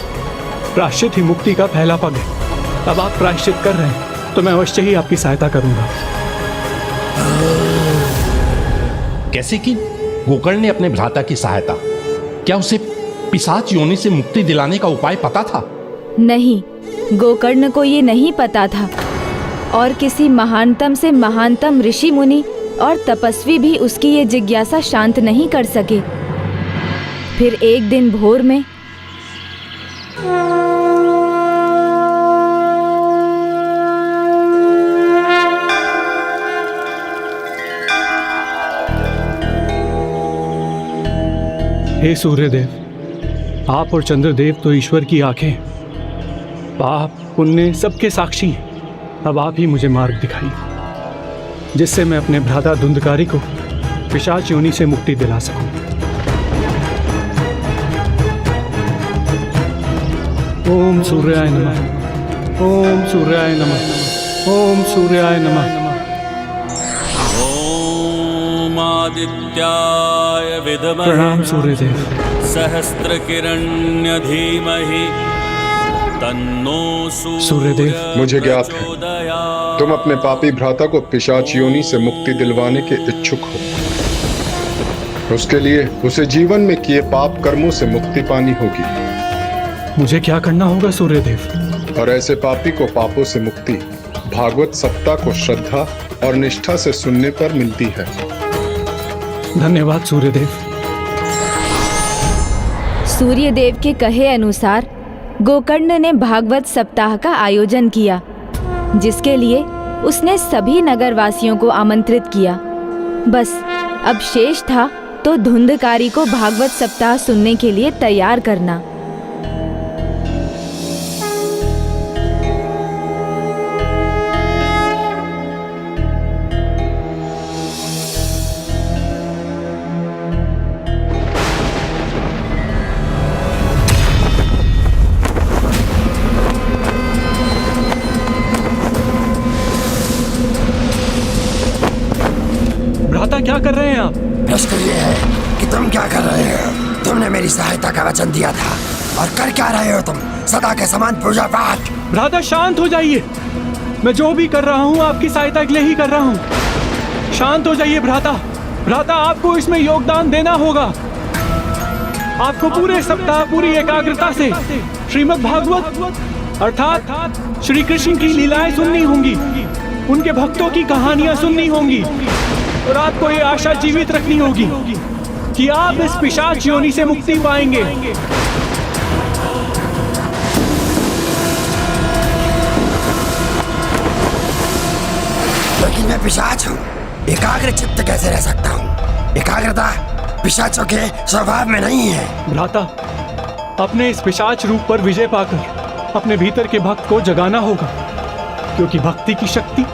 प्रायश्चित ही मुक्ति का पहला पग है। अब आप प्रायश्चित कर रहे हैं तो मैं अवश्य ही आपकी सहायता करूंगा। कैसे की गोकर्ण ने अपने भ्राता की सहायता? क्या उसे पिशाच योनि से मुक्ति दिलाने का उपाय पता था? नहीं, गोकर्ण को ये नहीं पता था, और किसी महानतम से महानतम ऋषि मुनि और तपस्वी भी उसकी ये जिज्ञासा शांत नहीं कर सके। फिर एक दिन भोर में हे सूर्यदेव, आप और चंद्रदेव तो ईश्वर की आंखें, पाप पुण्य सबके साक्षी हैं। अब आप ही मुझे मार्ग दिखाइए, जिससे मैं अपने भ्राता धुंधकारी को पिशाच योनि से मुक्ति दिला सकूं। ओम सूर्याय नमः, ओम सूर्याय नमः, ओम सूर्याय नमः। ओम आदित्याय विद्महे प्रणाम सूर्यदेव। सहस्त्र किरण्य धीमहि तन्नो सूर्यदेव, मुझे ज्ञात है तुम अपने पापी भ्राता को पिशाच योनि से मुक्ति दिलवाने के इच्छुक हो। उसके लिए उसे जीवन में किए पाप कर्मों से मुक्ति पानी होगी। मुझे क्या करना होगा सूर्यदेव? और ऐसे पापी को पापों से मुक्ति भागवत सप्ताह को श्रद्धा और निष्ठा से सुनने पर मिलती है। धन्यवाद सूर्यदेव। सूर्यदेव के कहे अनुसार गोकर्ण ने भागवत सप्ताह का आयोजन किया, जिसके लिए उसने सभी नगरवासियों को आमंत्रित किया। बस अब शेष था तो धुंधकारी को भागवत सप्ताह सुनने के लिए तैयार करना। क्या कर रहे हैं आप? प्रश्न ये है कि तुम क्या कर रहे हो? तुमने मेरी सहायता का वचन दिया था और कर क्या रहे हो तुम? सदा के समान पूजा पाठ। भ्राता शांत हो जाइए। मैं जो भी कर रहा हूँ आपकी सहायता के लिए ही कर रहा हूँ। शांत हो जाइए भ्राता। भ्राता, आपको इसमें योगदान देना होगा। आपको पूरे सप्ताह पूरी एकाग्रता से श्रीमद् भागवत अर्थात श्री कृष्ण की लीलाएं सुननी होंगी, उनके भक्तों की कहानियां सुननी होंगी, और आपको ये आशा जीवित रखनी होगी कि आप इस पिशाच योनि से मुक्ति पाएंगे। लेकिन मैं पिशाच हूँ, एकाग्र चित्त कैसे रह सकता हूँ? एकाग्रता पिशाचों के स्वभाव में नहीं है। भ्राता, अपने इस पिशाच रूप पर विजय पाकर अपने भीतर के भक्त को जगाना होगा, क्योंकि भक्ति की शक्ति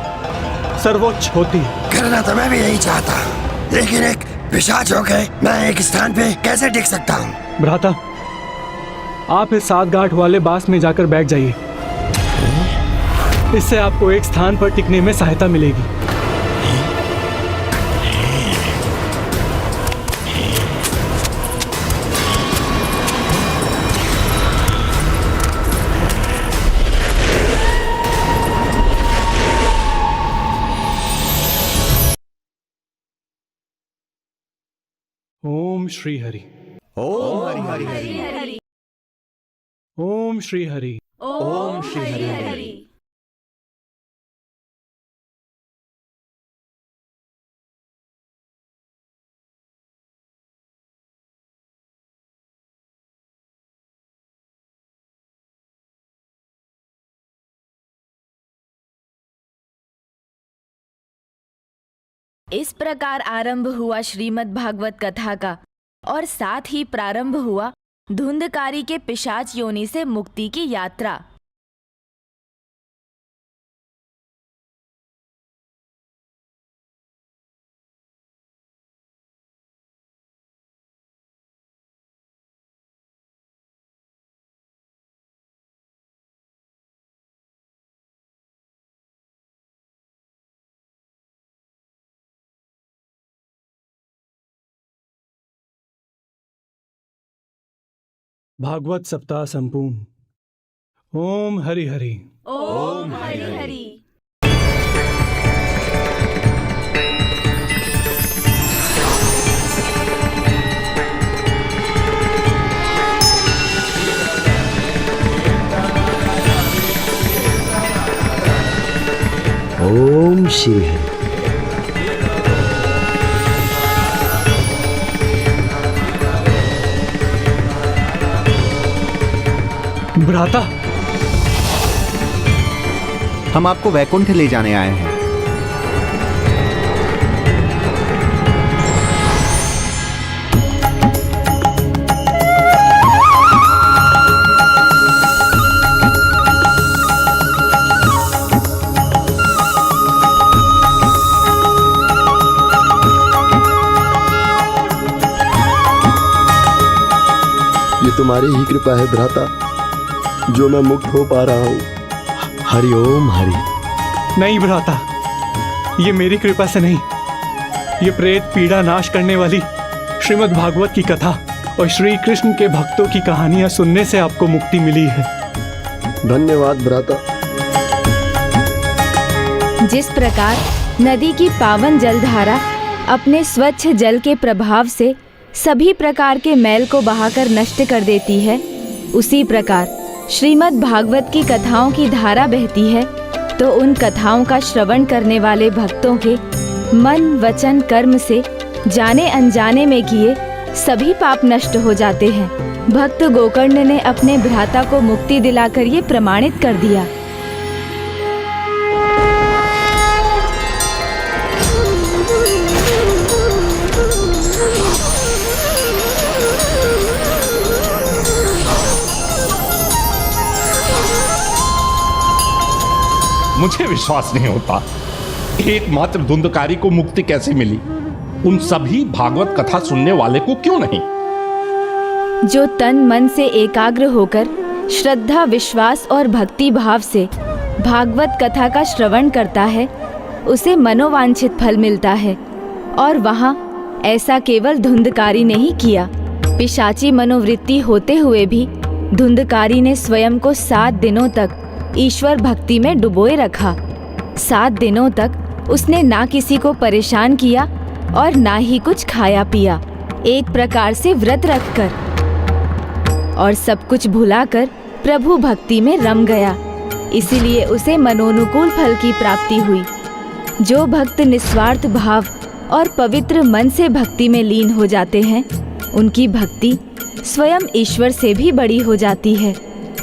सर्वोच्च होती है। करना तो मैं भी यही चाहता, लेकिन एक पिशाच होके मैं एक स्थान पे कैसे टिक सकता हूँ? भ्राता, आप इस 7 गांठ वाले बास में जाकर बैठ जाइए। इससे आपको एक स्थान पर टिकने में सहायता मिलेगी। ओम श्री हरि। ओम हरि हरि हरि। ओम श्री हरि। ओम श्री हरि हरि। इस प्रकार आरंभ हुआ श्रीमद् भागवत कथा का, और साथ ही प्रारंभ हुआ धुंधकारी के पिशाच योनि से मुक्ति की यात्रा। भागवत सप्ताह संपूर्ण। ओम हरि हरि। ओम हरि हरि। ओम श्री हरि। भ्राता, हम आपको वैकुंठ ले जाने आए हैं। ये तुम्हारी ही कृपा है भ्राता, जो मैं मुक्त हो पा रहा हूँ। हरि ओम हरि। नहीं भ्राता, ये मेरी कृपा से नहीं, ये प्रेत पीड़ा नाश करने वाली श्रीमद् भागवत की कथा और श्री कृष्ण के भक्तों की कहानियां सुनने से आपको मुक्ति मिली है। धन्यवाद भ्राता। जिस प्रकार नदी की पावन जलधारा अपने स्वच्छ जल के प्रभाव से सभी प्रकार के मैल को बहाकर नष्ट कर देती है, उसी प्रकार श्रीमद् भागवत की कथाओं की धारा बहती है तो उन कथाओं का श्रवण करने वाले भक्तों के मन वचन कर्म से जाने अनजाने में किए सभी पाप नष्ट हो जाते हैं। भक्त गोकर्ण ने अपने भ्राता को मुक्ति दिलाकर ये प्रमाणित कर दिया। मुझे विश्वास नहीं होता, एकमात्र धुंधकारी को मुक्ति कैसे मिली, उन सभी भागवत कथा सुनने वाले को क्यों नहीं? जो तन मन से एकाग्र होकर श्रद्धा विश्वास और भक्ति भाव से भागवत कथा का श्रवण करता है, उसे मनोवांछित फल मिलता है। और वहाँ ऐसा केवल धुंधकारी ने ही किया। पिशाची मनोवृत्ति होते हुए भी धुंधकारी ने स्वयं को 7 दिनों तक ईश्वर भक्ति में डुबोए रखा। 7 दिनों तक उसने ना किसी को परेशान किया और ना ही कुछ खाया पिया, एक प्रकार से व्रत रखकर, और सब कुछ भुलाकर प्रभु भक्ति में रम गया। इसीलिए उसे मनोनुकूल फल की प्राप्ति हुई। जो भक्त निस्वार्थ भाव और पवित्र मन से भक्ति में लीन हो जाते हैं, उनकी भक्ति स्वयं ईश्वर से भी बड़ी हो जाती है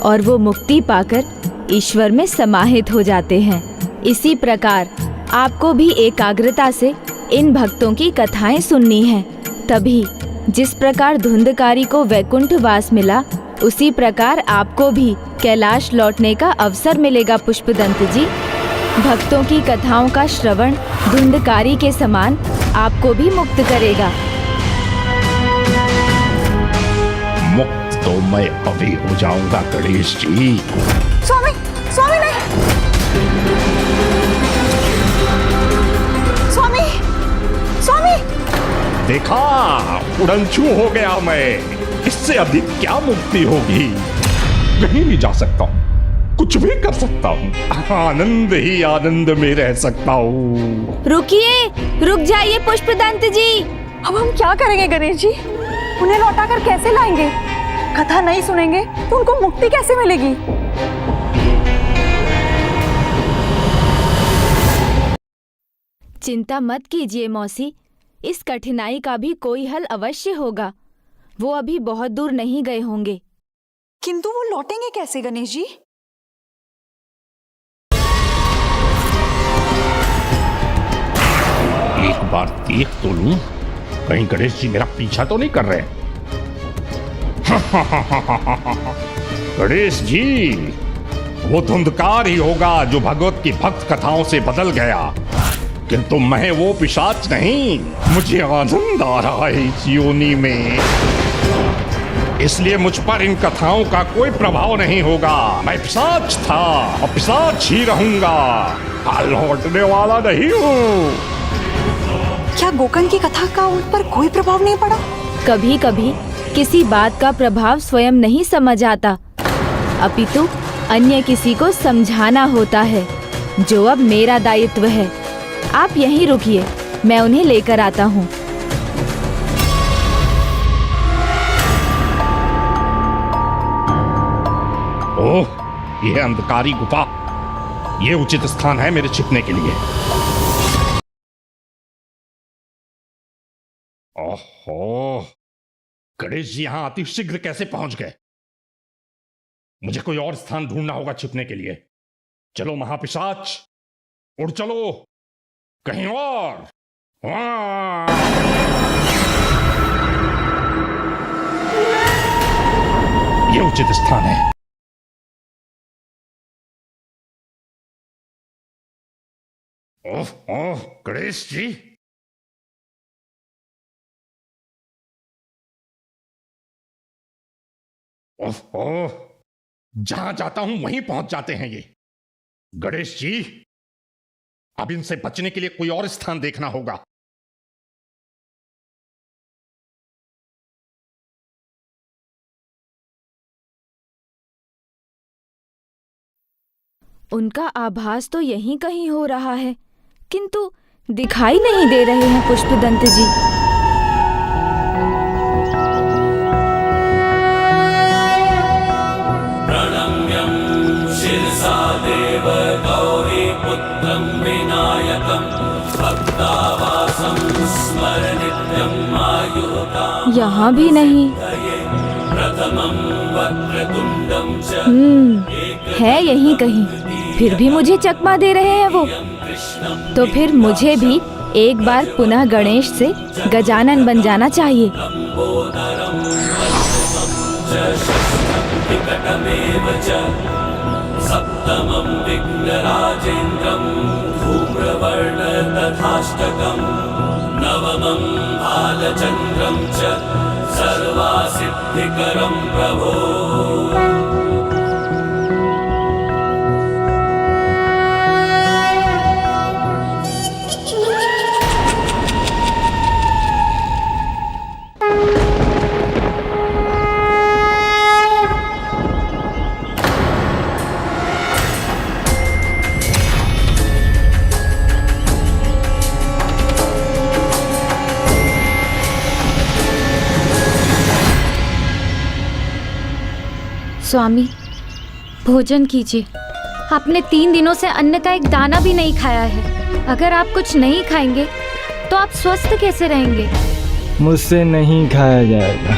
और वो मुक्ति पाकर ईश्वर में समाहित हो जाते हैं। इसी प्रकार आपको भी एकाग्रता से इन भक्तों की कथाएं सुननी हैं। तभी जिस प्रकार धुंधकारी को वैकुंठ वास मिला, उसी प्रकार आपको भी कैलाश लौटने का अवसर मिलेगा पुष्पदंत जी। भक्तों की कथाओं का श्रवण धुंधकारी के समान आपको भी मुक्त करेगा। मुक्त तो मैं अभी हो जाऊंगा गणेश जी। स्वामी, स्वामी नहीं, स्वामी, स्वामी। देखा, उड़नछू हो गया मैं। इससे अधिक क्या मुक्ति होगी? कहीं भी जा सकता हूँ, कुछ भी कर सकता हूँ, आनंद ही आनंद में रह सकता हूँ। रुकिए, रुक जाइए पुष्पदंत जी। अब हम क्या करेंगे गणेश जी? उन्हें लौटाकर कैसे लाएंगे? कथा नहीं सुनेंगे तो उनको मुक्ति कैसे मिलेगी? चिंता मत कीजिए मौसी, इस कठिनाई का भी कोई हल अवश्य होगा। वो अभी बहुत दूर नहीं गए होंगे। किंतु वो लौटेंगे कैसे गणेश जी? एक बार देख तो लूं, कहीं गणेश जी मेरा पीछा तो नहीं कर रहे। गणेश जी, वो धुंधकार ही होगा जो भगवत की भक्त कथाओं से बदल गया, किंतु मैं वो पिशाच नहीं। मुझे आनंद आ रहा है इस योनि में, इसलिए मुझ पर इन कथाओं का कोई प्रभाव नहीं होगा। मैं पिशाच था और पिशाच ही रहूंगा, लौटने वाला नहीं हूँ। क्या गोकर्ण की कथा का उन पर कोई प्रभाव नहीं पड़ा? कभी कभी किसी बात का प्रभाव स्वयं नहीं समझ आता, अपितु अन्य किसी को समझाना होता है, जो अब मेरा दायित्व है। आप यहीं रुकिए, मैं उन्हें लेकर आता हूँ। ओह, यह अंधकारी गुफा, ये उचित स्थान है मेरे छिपने के लिए। ओहो, गणेश जी यहाँ अति शीघ्र कैसे पहुंच गए? मुझे कोई और स्थान ढूंढना होगा छिपने के लिए। चलो महापिशाच, उड़ चलो कहीं और। ये उचित स्थान है। ओह ओह, गणेश जी, ओह ओह, जहां जाता हूं वहीं पहुंच जाते हैं ये। गणेश जी, अब इनसे बचने के लिए कोई और स्थान देखना होगा। उनका आभास तो यहीं कहीं हो रहा है, किंतु दिखाई नहीं दे रहे हैं पुष्पदंत जी। प्रणम्यं शिरसा देव गौरी पुत्रं विनायकं भक्तावासं स्मर नित्यं आयुर्दां। यहाँ भी नहीं। प्रथमं वक्रतुंडं च है यहीं कहीं, फिर भी मुझे चकमा दे रहे हैं वो। तो फिर मुझे भी एक बार पुनः गणेश से गजानन बन जाना चाहिए। सप्तमं विघ्नराजेन्द्रं धूम्रवर्ण तथाष्टकं नवमं बालचन्द्रं च सर्वासिद्धिकरं प्रभो। स्वामी, भोजन कीजिए। आपने 3 दिनों से अन्न का एक दाना भी नहीं खाया है। अगर आप कुछ नहीं खाएंगे तो आप स्वस्थ कैसे रहेंगे? मुझसे नहीं खाया जाएगा।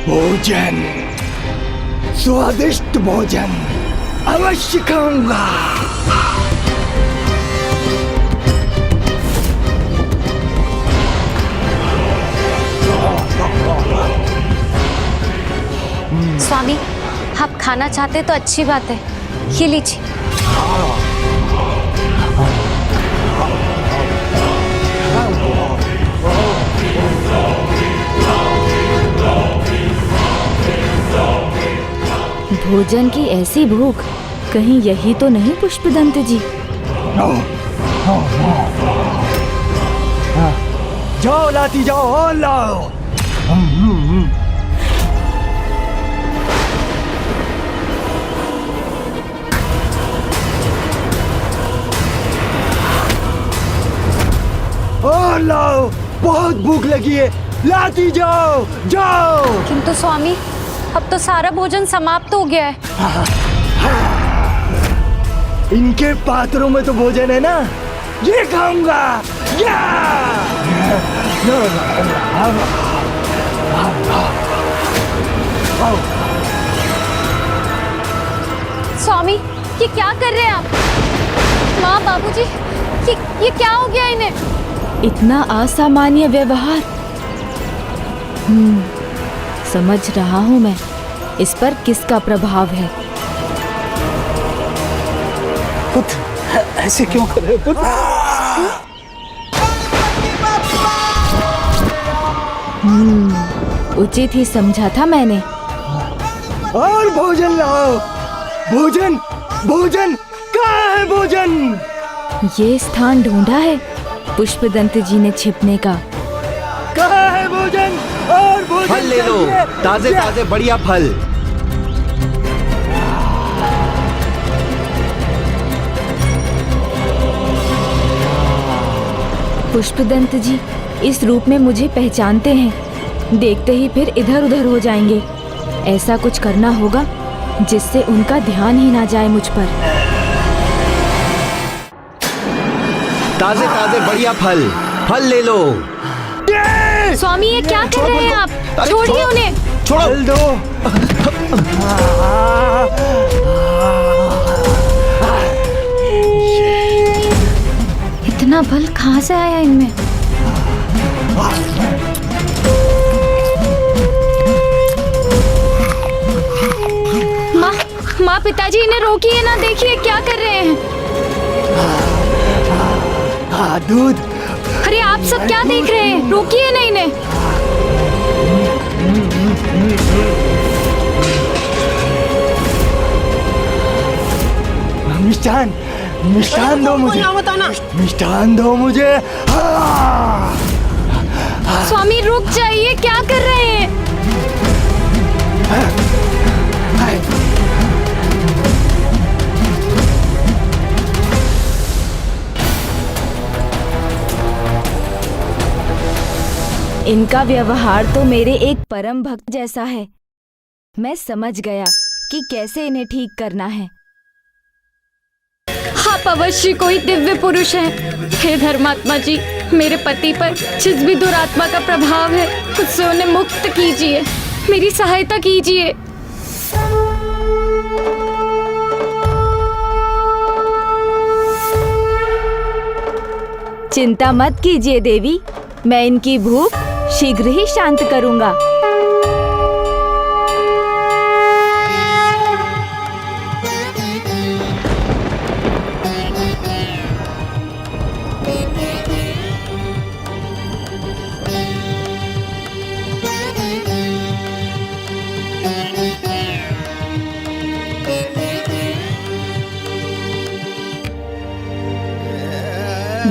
भोजन स्वादिष्ट भोजन अवश्य खाऊंगा। स्वामी, आप खाना चाहते तो अच्छी बात है, ये लीजिए। भोजन की ऐसी भूख, कहीं यही तो नहीं पुष्पदंत जी? जाओ लाती जाओ और लाओ। और लाओ, बहुत भूख लगी है, लाती जाओ जाओ। किंतु स्वामी, अब तो सारा भोजन समाप्त हो गया है। इनके पात्रों में तो भोजन है ना, ये खाऊंगा। स्वामी, ये क्या कर रहे हैं आप? माँ, बाबूजी, ये क्या हो गया इन्हें? इतना असामान्य व्यवहार। समझ रहा हूँ मैं, इस पर किसका प्रभाव है। पुत्र, ऐसे क्यों कर रहे हो पुत्र? उचित ही समझा था मैंने। और भोजन लाओ, भोजन भोजन, कहाँ है भोजन? ये स्थान ढूंढा है पुष्पदंत जी ने छिपने का। कहाँ है भोजन? और भोजन फल ले लो, ताजे ताजे बढ़िया फल। पुष्पदंत जी इस रूप में मुझे पहचानते हैं, देखते ही फिर इधर उधर हो जाएंगे। ऐसा कुछ करना होगा जिससे उनका ध्यान ही ना जाए मुझ पर। ताजे ताजे बढ़िया फल, फल ले लो। स्वामी, ये क्या कर रहे हैं आप? छोड़िए उन्हें। छोड़ो दो। इतना बल कहाँ से आया इनमें? माँ, पिताजी, इन्हें रोकिए ना, देखिए क्या कर रहे हैं। दूध। अरे आप सब क्या देख रहे हैं? रोकिए ना इन्हें। मिष्ठान, मिष्ठान दो मुझे, मिष्ठान दो मुझे। स्वामी, रुक जाइए, क्या कर रहे हैं? इनका व्यवहार तो मेरे एक परम भक्त जैसा है। मैं समझ गया कि कैसे इन्हें ठीक करना है। आप अवश्य कोई दिव्य पुरुष हैं। हे धर्मात्मा जी, मेरे पति पर जिस भी दुरात्मा का प्रभाव है, उससे उन्हें मुक्त कीजिए, मेरी सहायता कीजिए। चिंता मत कीजिए देवी, मैं इनकी भूख शीघ्र ही शांत करूंगा।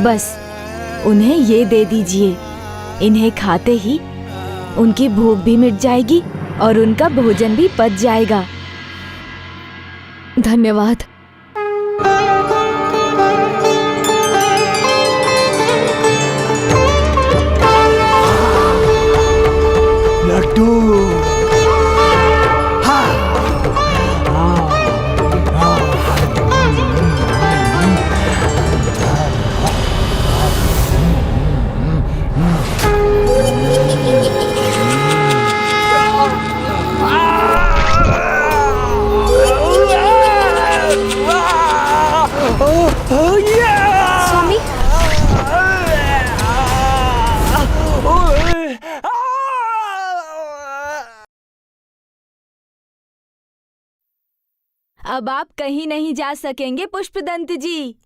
बस उन्हें ये दे दीजिए, इन्हें खाते ही उनकी भूख भी मिट जाएगी और उनका भोजन भी पच जाएगा। धन्यवाद। लड्डू। अब आप कहीं नहीं जा सकेंगे पुष्पदंत जी।